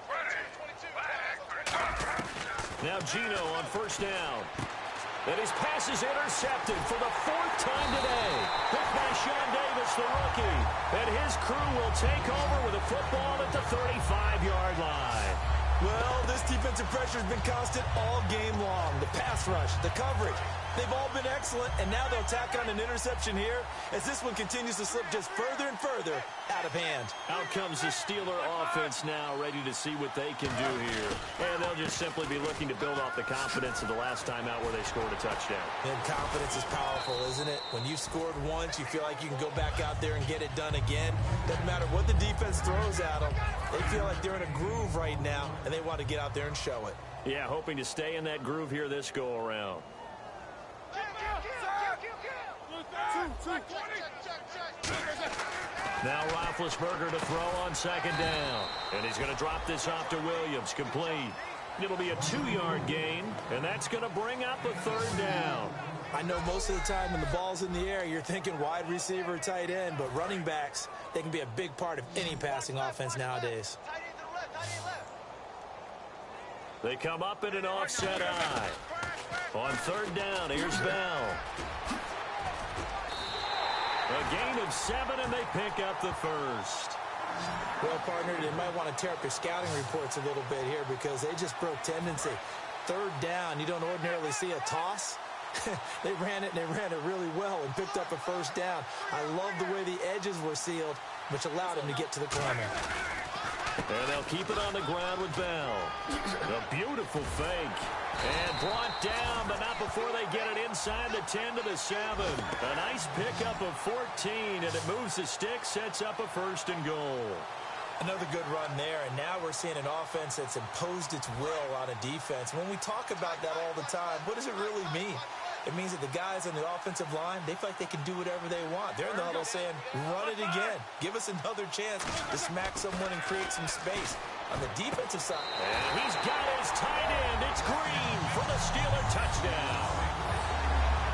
22. Now Gino on first down. And his pass is intercepted for the fourth time today. Picked by Sean Davis, the rookie. And his crew will take over with a football at the 35-yard line. Well, this defensive pressure has been constant all game long. The pass rush, the coverage, they've all been excellent, and now they'll tack on an interception here as this one continues to slip just further and further out of hand. Out comes the Steeler offense now, ready to see what they can do here. And they'll just simply be looking to build off the confidence of the last time out where they scored a touchdown. And confidence is powerful, isn't it? When you've scored once, you feel like you can go back out there and get it done again. Doesn't matter what the defense throws at them. They feel like they're in a groove right now, and they want to get out there and show it. Yeah, hoping to stay in that groove here this go-around. Now Roethlisberger to throw on second down. And he's going to drop this off to Williams. Complete. It'll be a 2-yard gain, and that's going to bring up a third down. I know most of the time when the ball's in the air, you're thinking wide receiver, tight end, but running backs, they can be a big part of any passing offense nowadays. They come up in an offset eye. On third down, here's Bell. A gain of 7, and they pick up the first. Well, partner, they might want to tear up your scouting reports a little bit here because they just broke tendency. Third down, you don't ordinarily see a toss. They ran it, and they ran it really well and picked up a first down. I love the way the edges were sealed, which allowed him to get to the corner. And they'll keep it on the ground with Bell. A beautiful fake. And brought down, but not before they get it inside the 10 to the 7. A nice pickup of 14, and it moves the stick, sets up a 1st and goal. Another good run there, and now we're seeing an offense that's imposed its will on a defense. When we talk about that all the time, what does it really mean? It means that the guys on the offensive line, they feel like they can do whatever they want. They're in the huddle saying, run it again. Give us another chance to smack someone and create some space. On the defensive side. And he's got his tight end. It's Green for the Steeler touchdown.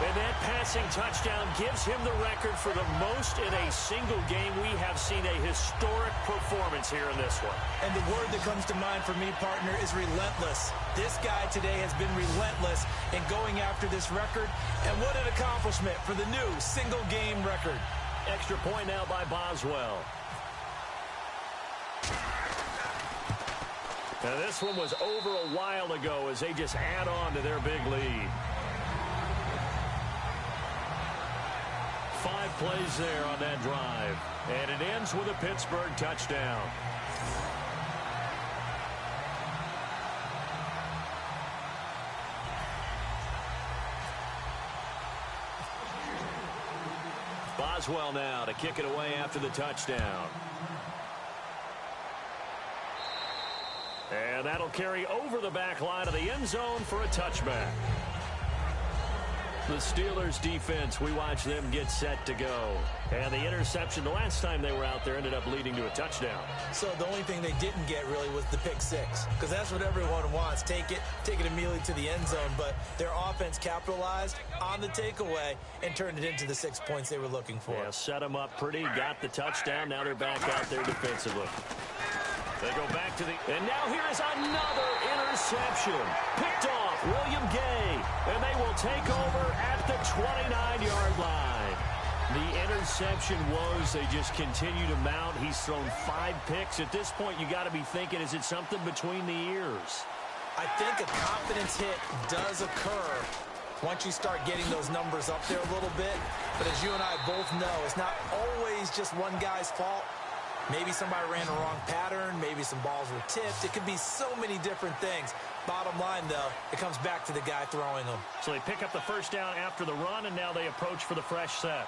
And that passing touchdown gives him the record for the most in a single game. We have seen a historic performance here in this one. And the word that comes to mind for me, partner, is relentless. This guy today has been relentless in going after this record. And what an accomplishment for the new single-game record. Extra point now by Boswell. Now this one was over a while ago as they just add on to their big lead. 5 plays there on that drive. And it ends with a Pittsburgh touchdown. Boswell now to kick it away after the touchdown. And that'll carry over the back line of the end zone for a touchback. The Steelers defense, we watch them get set to go. And the interception the last time they were out there ended up leading to a touchdown. So the only thing they didn't get really was the pick six. Because that's what everyone wants. Take it immediately to the end zone. But their offense capitalized on the takeaway and turned it into the 6 points they were looking for. Yeah, set them up pretty, got the touchdown. Now they're back out there defensively. They go back to the... And now here is another interception. Picked off William Gay. And they will take over at the 29-yard line. The interception was they just continue to mount. He's thrown 5 picks. At this point, you got to be thinking, is it something between the ears? I think a confidence hit does occur once you start getting those numbers up there a little bit. But as you and I both know, it's not always just one guy's fault. Maybe somebody ran the wrong pattern. Maybe some balls were tipped. It could be so many different things. Bottom line, though, it comes back to the guy throwing them. So they pick up the first down after the run, and now they approach for the fresh set.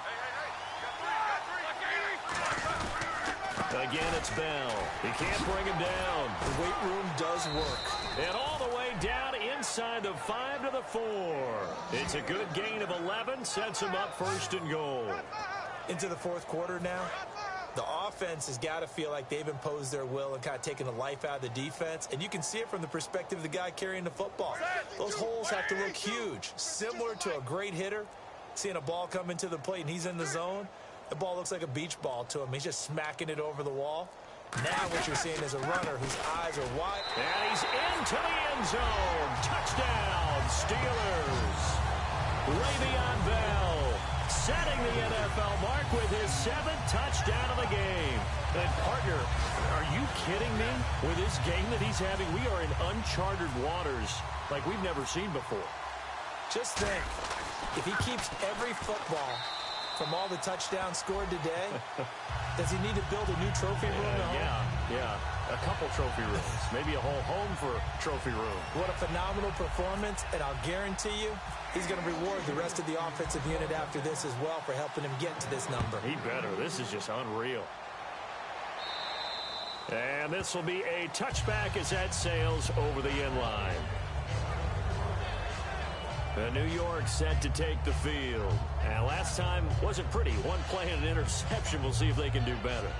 Again, it's Bell. He can't bring him down. The weight room does work. And all the way down inside the 5 to the 4. It's a good gain of 11. Sets him up 1st and goal. Into the 4th quarter now. The offense has got to feel like they've imposed their will and kind of taken the life out of the defense. And you can see it from the perspective of the guy carrying the football. Those holes have to look huge. Similar to a great hitter, seeing a ball come into the plate and he's in the zone. The ball looks like a beach ball to him. He's just smacking it over the wall. Now what you're seeing is a runner whose eyes are wide. And he's into the end zone. Touchdown, Steelers. Le'Veon Bell setting the NFL mark with his 7th touchdown of the game. And, partner, are you kidding me? With this game that he's having, we are in uncharted waters like we've never seen before. Just think, if he keeps every football from all the touchdowns scored today, does he need to build a new trophy room at home? Yeah. A couple trophy rooms. Maybe a whole home for trophy room. What a phenomenal performance, and I'll guarantee you he's going to reward the rest of the offensive unit after this as well for helping him get to this number. He better. This is just unreal. And this will be a touchback as that sails over the end line. New York set to take the field. And last time wasn't pretty. One play and an interception. We'll see if they can do better.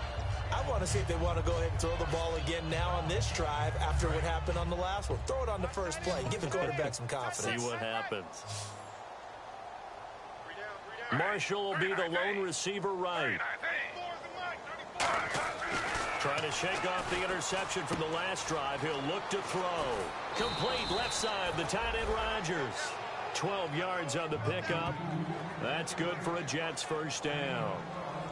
I want to see if they want to go ahead and throw the ball again now on this drive after what happened on the last one. Throw it on the first play. Give the quarterback some confidence. See what happens. Marshall will be the lone receiver right. Trying to shake off the interception from the last drive. He'll look to throw. Complete left side, the tight end Rodgers. 12 yards on the pickup. That's good for a Jets first down.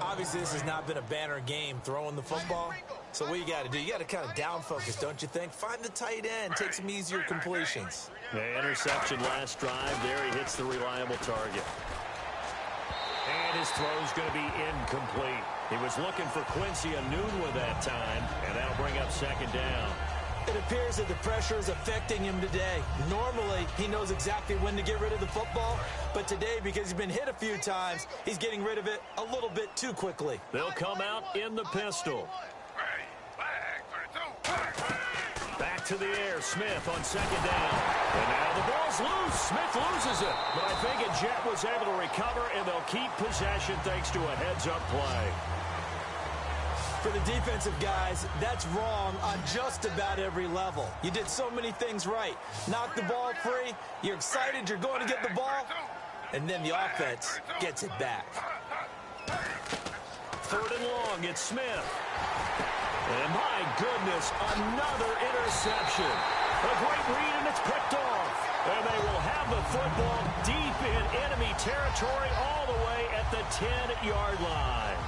Obviously, this has not been a banner game throwing the football. So what you got to do, you got to kind of down focus, don't you think? Find the tight end, take some easier completions. The interception last drive. There he hits the reliable target. And his throw's going to be incomplete. He was looking for Quincy Enunwa that time, and that'll bring up second down. It appears that the pressure is affecting him today. Normally, he knows exactly when to get rid of the football, but today, because he's been hit a few times, he's getting rid of it a little bit too quickly. They'll come out in the pistol. Back to the air, Smith on second down. And now the ball's loose. Smith loses it. But I think a Jet was able to recover, and they'll keep possession thanks to a heads-up play. For the defensive guys, that's wrong on just about every level. You did so many things right. Knock the ball free. You're excited you're going to get the ball. And then the offense gets it back. Third and long, it's Smith. And my goodness, another interception. A great read, and it's picked off. And they will have the football deep in enemy territory all the way at the 10-yard line.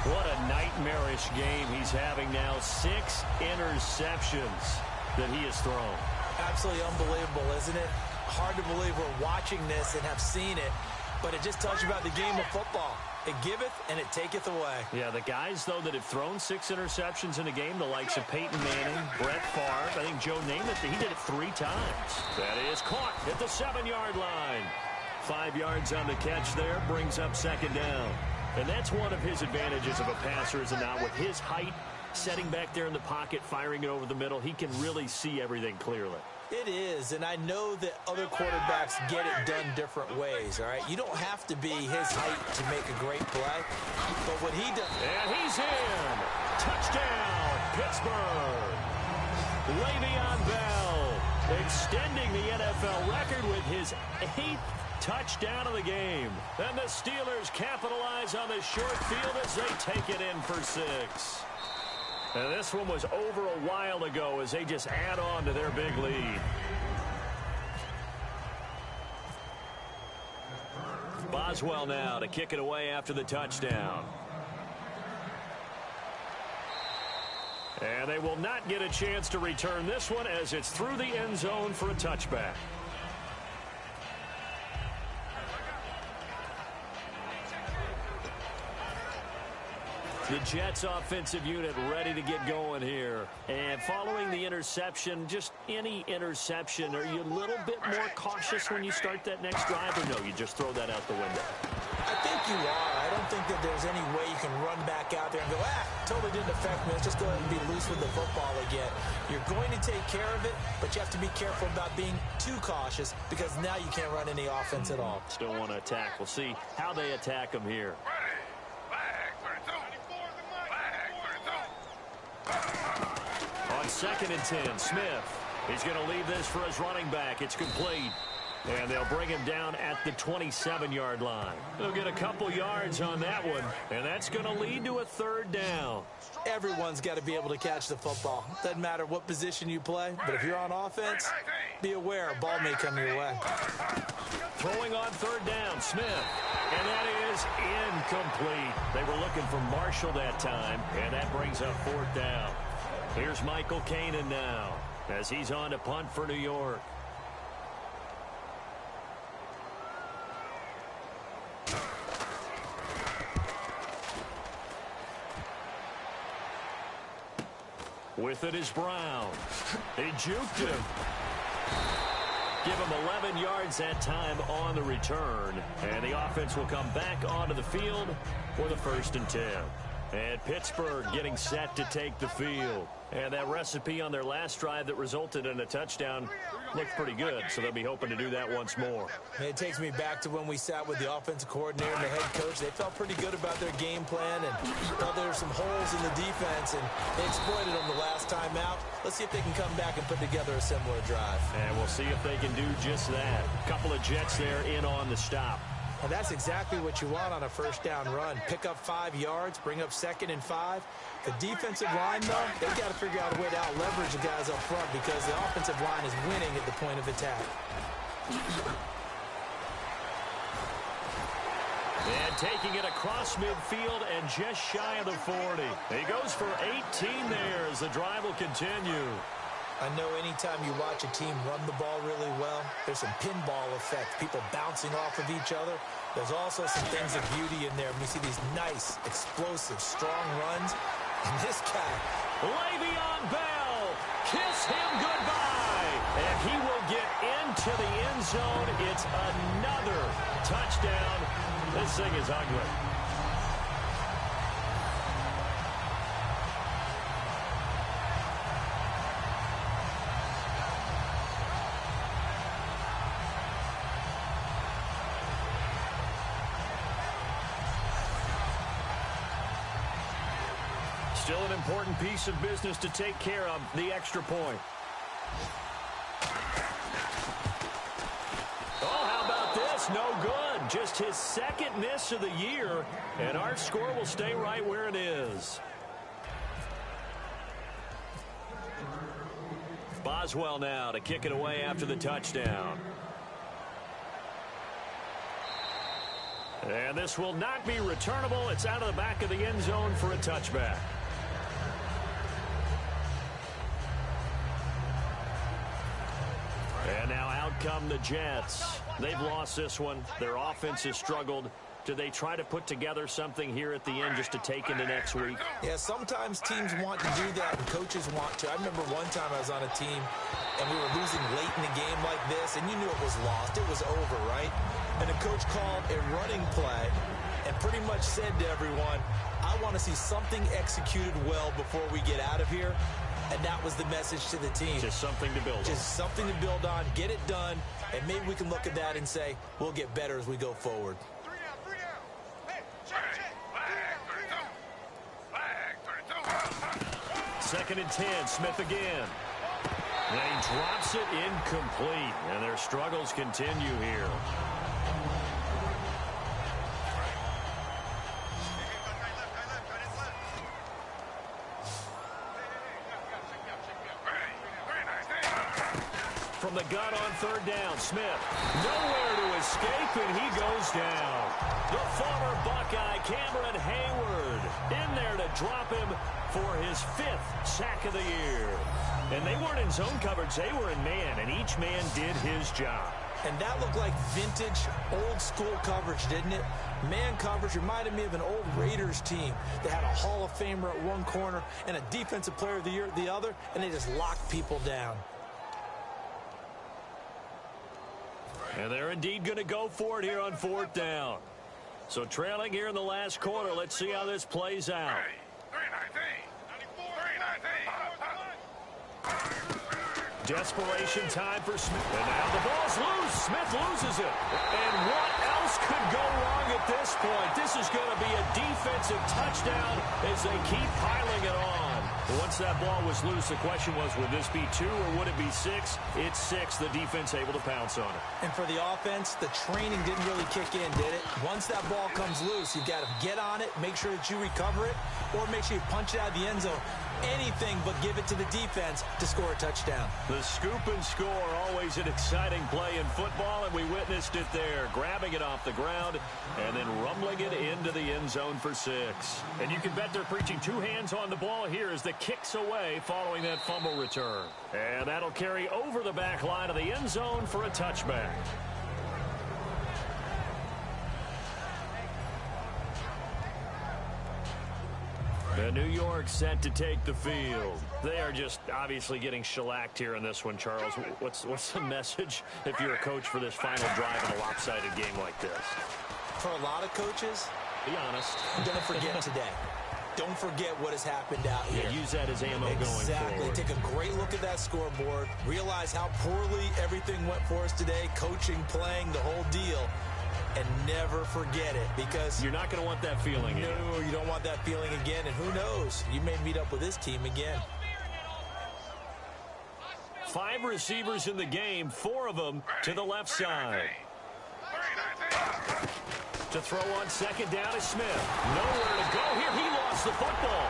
What a nightmarish game he's having now. 6 interceptions that he has thrown. Absolutely unbelievable, isn't it? Hard to believe we're watching this and have seen it, but it just tells you about the game of football. It giveth and it taketh away. Yeah, the guys, though, that have thrown 6 interceptions in a game, the likes of Peyton Manning, Brett Favre, I think Joe Namath, he did it 3 times. That is caught at the 7-yard line. 5 yards on the catch there, brings up second down. And that's one of his advantages of a passer, is it not? With his height, setting back there in the pocket, firing it over the middle, he can really see everything clearly. It is, and I know that other quarterbacks get it done different ways, all right? You don't have to be his height to make a great play, but what he does... And he's in! Touchdown, Pittsburgh! Le'Veon Bell extending the NFL record with his 8th touchdown of the game. And the Steelers capitalize on the short field as they take it in for 6. And this one was over a while ago as they just add on to their big lead. Boswell now to kick it away after the touchdown. And they will not get a chance to return this one as it's through the end zone for a touchback. The Jets offensive unit ready to get going here. And following the interception, just any interception, are you a little bit more cautious when you start that next drive, or no, you just throw that out the window? I think you are. I don't think that there's any way you can run back out there and go, totally didn't affect me. Let's just go ahead and be loose with the football again. You're going to take care of it, but you have to be careful about being too cautious because now you can't run any offense at all. Still want to attack. We'll see how they attack them here. On 2nd and 10, Smith. He's going to leave this for his running back. It's complete. And they'll bring him down at the 27-yard line. They'll get a couple yards on that one, and that's going to lead to a 3rd down. Everyone's got to be able to catch the football. Doesn't matter what position you play, but if you're on offense, be aware a ball may come your way. Throwing on 3rd down, Smith. And that is incomplete. They were looking for Marshall that time, and that brings up 4th down. Here's Michael Kanan now as he's on to punt for New York. With it is Brown. He juked him. Give him 11 yards that time on the return. And the offense will come back onto the field for the 1st and 10. And Pittsburgh getting set to take the field. And that recipe on their last drive that resulted in a touchdown looked pretty good, so they'll be hoping to do that once more. It takes me back to when we sat with the offensive coordinator and the head coach. They felt pretty good about their game plan and thought there were some holes in the defense, and they exploited them the last time out. Let's see if they can come back and put together a similar drive. And we'll see if they can do just that. A couple of Jets there in on the stop. And that's exactly what you want on a 1st down run. Pick up 5 yards, bring up 2nd and 5. The defensive line, though, they've got to figure out a way to out-leverage the guys up front because the offensive line is winning at the point of attack. And taking it across midfield and just shy of the 40. He goes for 18 there as the drive will continue. I know anytime you watch a team run the ball really well, there's some pinball effect, people bouncing off of each other. There's also some things of beauty in there. We see these nice, explosive, strong runs. And this guy, Le'Veon Bell, kiss him goodbye. And he will get into the end zone. It's another touchdown. This thing is ugly. Still an important piece of business to take care of, the extra point. Oh, how about this? No good. Just his second miss of the year, and our score will stay right where it is. Boswell now to kick it away after the touchdown. And this will not be returnable. It's out of the back of the end zone for a touchback. And now out come the Jets. They've lost this one. Their offense has struggled. Do they try to put together something here at the end just to take into next week? yeah, sometimes teams want to do that and coaches want to. I remember one time I was on a team and we were losing late in the game like this, and you knew it was lost. It was over, right? And the coach called a running play and pretty much said to everyone, I want to see something executed well before we get out of here. And that was the message to the team. Just something to build on. Just something to build on, get it done, and maybe we can look at that and say, we'll get better as we go forward. 3 down. Hey, check. Second and 10, Smith again. And he drops it incomplete, and their struggles continue here. From the gun on third down, Smith nowhere to escape, and he goes down. The former Buckeye, Cameron Hayward, in there to drop him for his 5th sack of the year. And they weren't in zone coverage, they were in man, and each man did his job. And that looked like vintage, old-school coverage, didn't it? Man coverage reminded me of an old Raiders team that had a Hall of Famer at one corner and a Defensive Player of the Year at the other, and they just locked people down. And they're indeed going to go for it here on 4th down. So trailing here in the last quarter, let's see how this plays out. 3-19. Desperation time for Smith. And now the ball's loose. Smith loses it. And what else could go wrong at this point? This is going to be a defensive touchdown as they keep piling it on. Once that ball was loose, the question was, would this be 2 or would it be 6? It's 6. The defense able to pounce on it. And for the offense, the training didn't really kick in, did it? Once that ball comes loose, you've got to get on it, make sure that you recover it, or make sure you punch it out of the end zone. Anything but give it to the defense to score a touchdown. The scoop and score, always an exciting play in football, and we witnessed it there, grabbing it off the ground and then rumbling it into the end zone for 6. And you can bet they're preaching 2 hands on the ball here as the kick's away following that fumble return. And that'll carry over the back line of the end zone for a touchback. The New York set to take the field. They are just obviously getting shellacked here in this one, Charles. What's the message if you're a coach for this final drive in a lopsided game like this? For a lot of coaches, Be honest. don't forget today. Don't forget what has happened out here. Yeah, use that as ammo going Exactly. forward. Take a great look at that scoreboard. Realize how poorly everything went for us today. Coaching, playing, the whole deal. And never forget it, because You're not going to want that feeling again. no, you don't want that feeling again. And who knows? You may meet up with this team again. 5 receivers in the game, 4 of them to the left side. 3-19. To throw on second down is Smith. Nowhere to go here. He lost the football.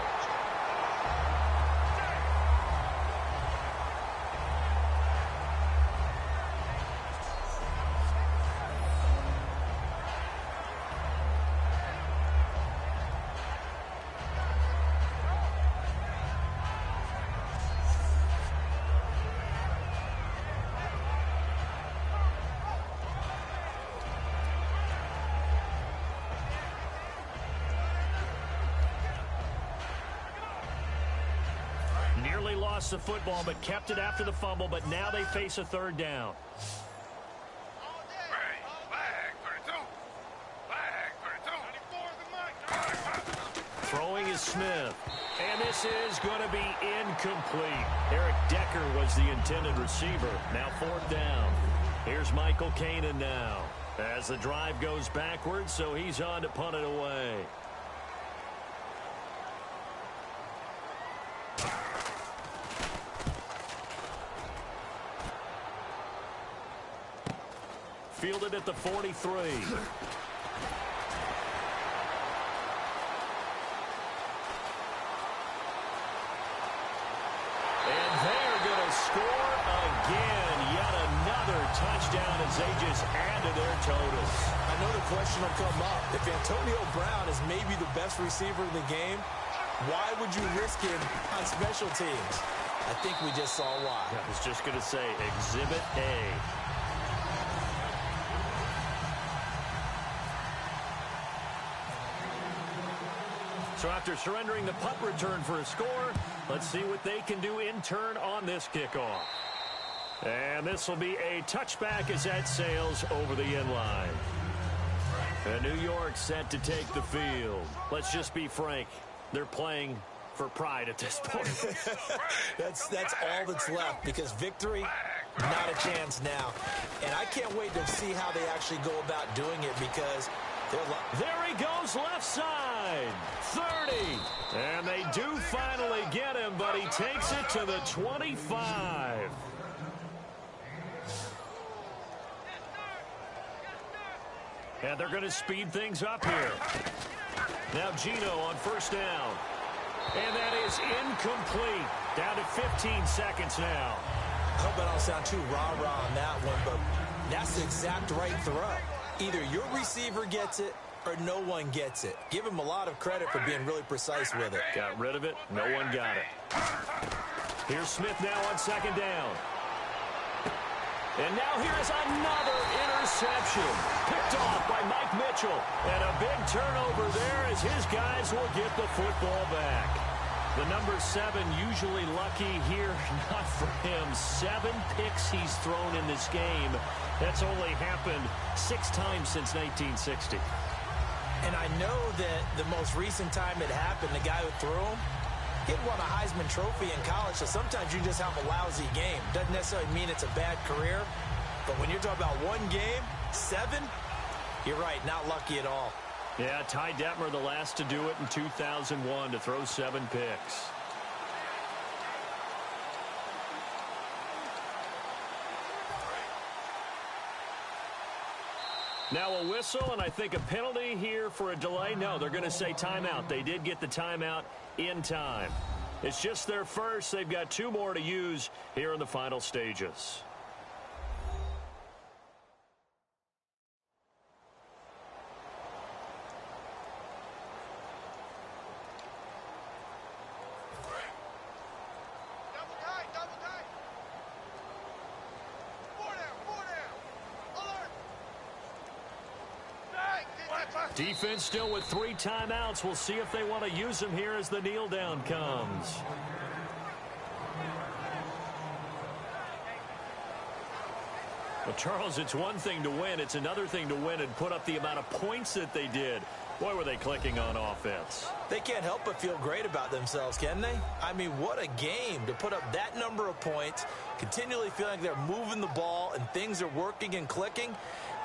lost the football but kept it after the fumble, but now they face a third down. Throwing is Smith. And this is going to be incomplete. Eric Decker was the intended receiver. Now fourth down. Here's Michael Kanan now. As the drive goes backwards, so he's on to punt it away. Fielded at the 43. Score again. Yet another touchdown as they just add to their totals. I know the question will come up. If Antonio Brown is maybe the best receiver in the game, why would you risk him on special teams? I think we just saw why. I was just going to say Exhibit A. So after surrendering the punt return for a score, let's see what they can do in turn on this kickoff. And this will be a touchback as that sails over the end line. And New York set to take the field. Let's just be frank. They're playing for pride at this point. That's all that's left, because victory, not a chance now. And I can't wait to see how they actually go about doing it, because there he goes, left side, 30. And they do finally get him, but he takes it to the 25. And they're going to speed things up here. Now Gino on first down. And that is incomplete. Down to 15 seconds now. I hope I don't sound too rah-rah on that one, but that's the exact right throw. Either your receiver gets it or no one gets it. Give him a lot of credit for being really precise with it. Got rid of it. No one got it. Here's Smith now on second down. And now here's another interception. Picked off by Mike Mitchell. And a big turnover there as his guys will get the football back. The number 7 usually lucky here. Not for him. 7 picks he's thrown in this game. That's only happened 6 times since 1960. And I know that the most recent time it happened, the guy who threw him, he had won a Heisman Trophy in college, so sometimes you just have a lousy game. Doesn't necessarily mean it's a bad career, but when you're talking about one game, 7, you're right, not lucky at all. Yeah, Ty Detmer, the last to do it in 2001, to throw 7 picks. Now a whistle, and I think a penalty here for a delay. No, they're going to say timeout. They did get the timeout in time. It's just their first. They've got 2 more to use here in the final stages. Defense still with 3 timeouts. We'll see if they want to use them here as the kneel down comes. Well, Charles, it's one thing to win. It's another thing to win and put up the amount of points that they did. Boy, were they clicking on offense. They can't help but feel great about themselves, can they? I mean, what a game to put up that number of points, continually feeling like they're moving the ball and things are working and clicking.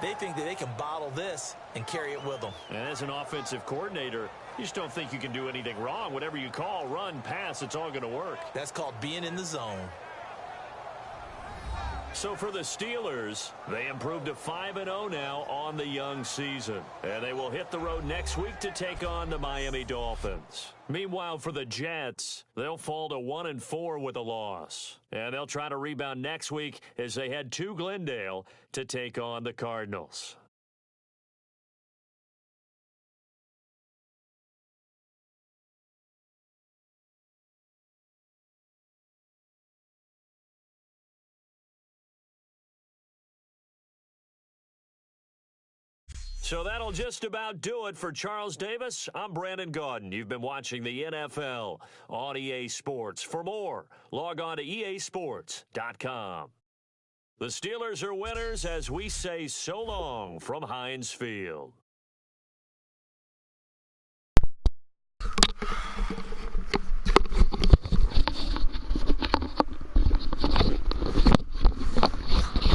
They think that they can bottle this and carry it with them. And as an offensive coordinator, you just don't think you can do anything wrong. Whatever you call, run, pass, it's all going to work. That's called being in the zone. So for the Steelers, they improved to 5-0 now on the young season. And they will hit the road next week to take on the Miami Dolphins. Meanwhile, for the Jets, they'll fall to 1-4 with a loss. And they'll try to rebound next week as they head to Glendale to take on the Cardinals. So that'll just about do it for Charles Davis. I'm Brandon Gaudin. You've been watching the NFL on EA Sports. For more, log on to easports.com. The Steelers are winners as we say so long from Heinz Field.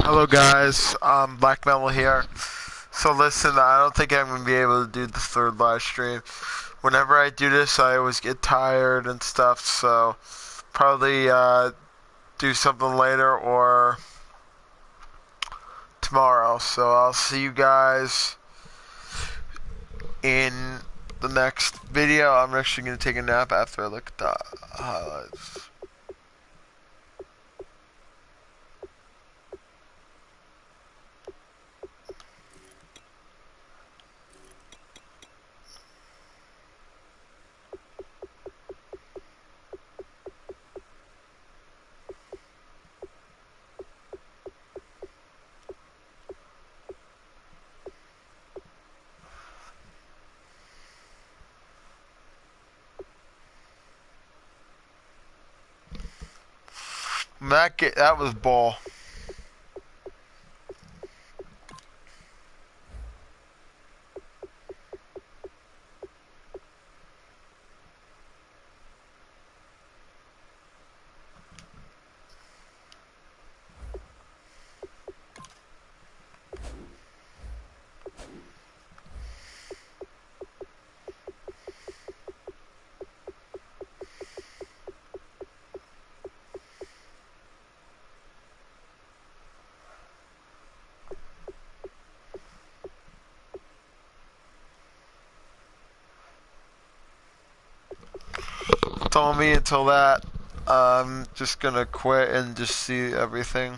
Hello guys, Black Metal here. So listen, I don't think I'm going to be able to do the third live stream. Whenever I do this, I always get tired and stuff, so probably do something later or tomorrow. So I'll see you guys in the next video. I'm actually going to take a nap after I look at the highlights. That was bull. Told me until that. I'm just gonna quit and just see everything.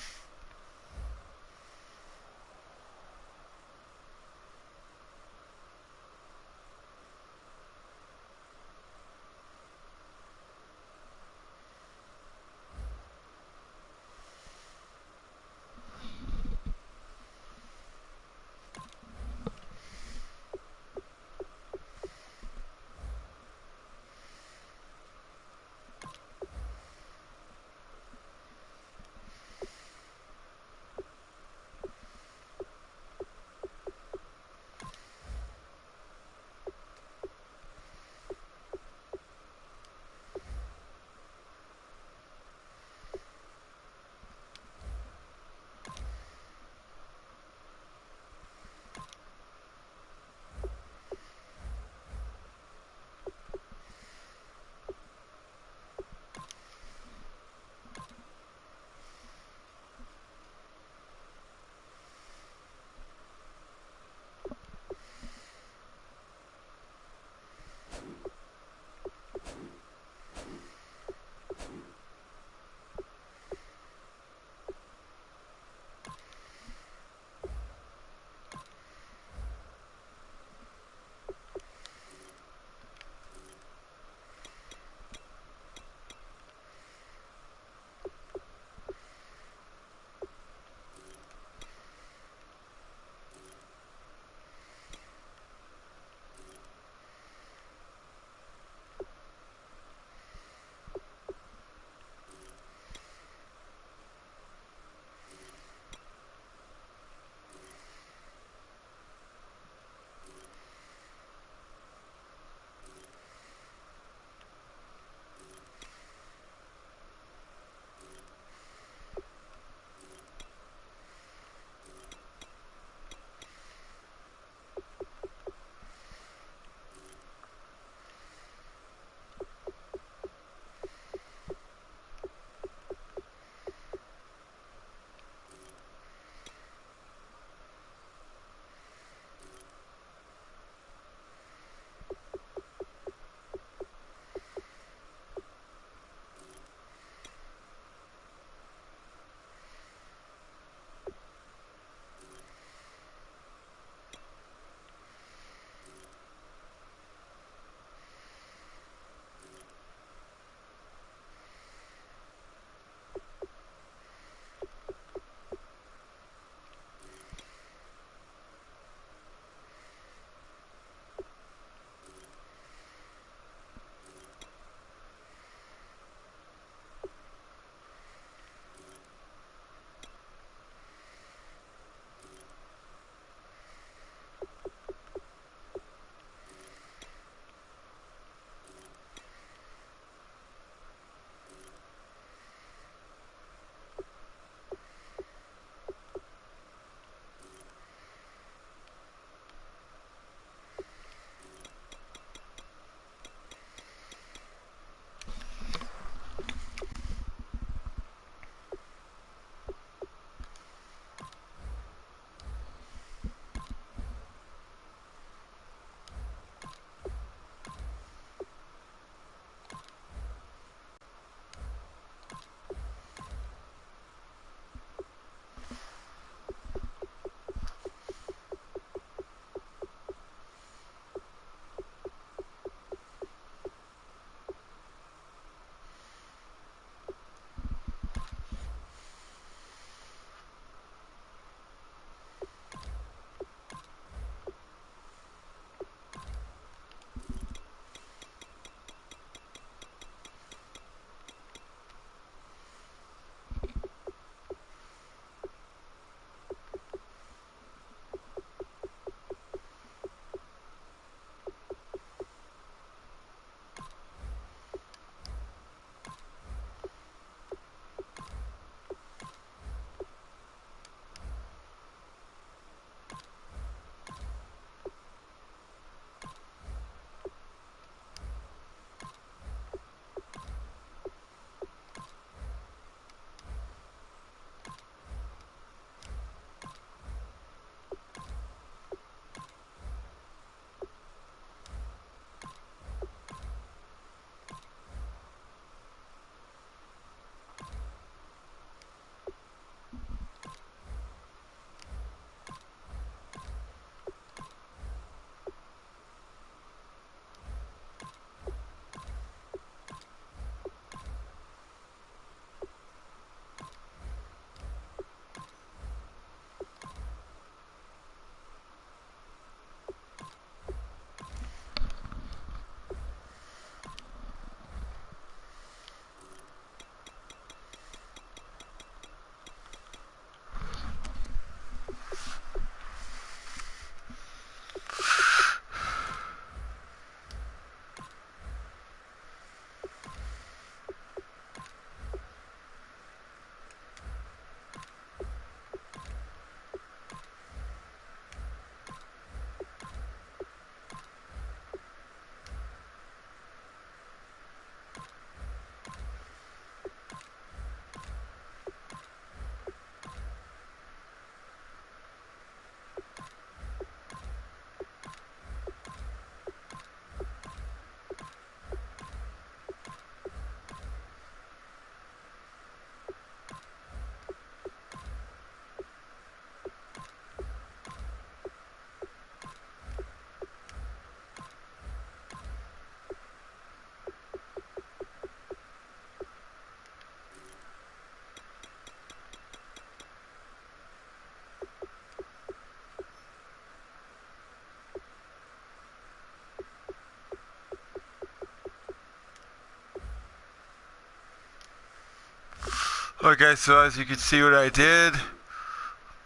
Okay, so as you can see what I did,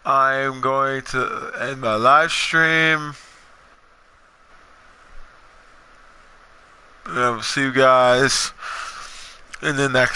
I'm going to end my live stream. And I will see you guys in the next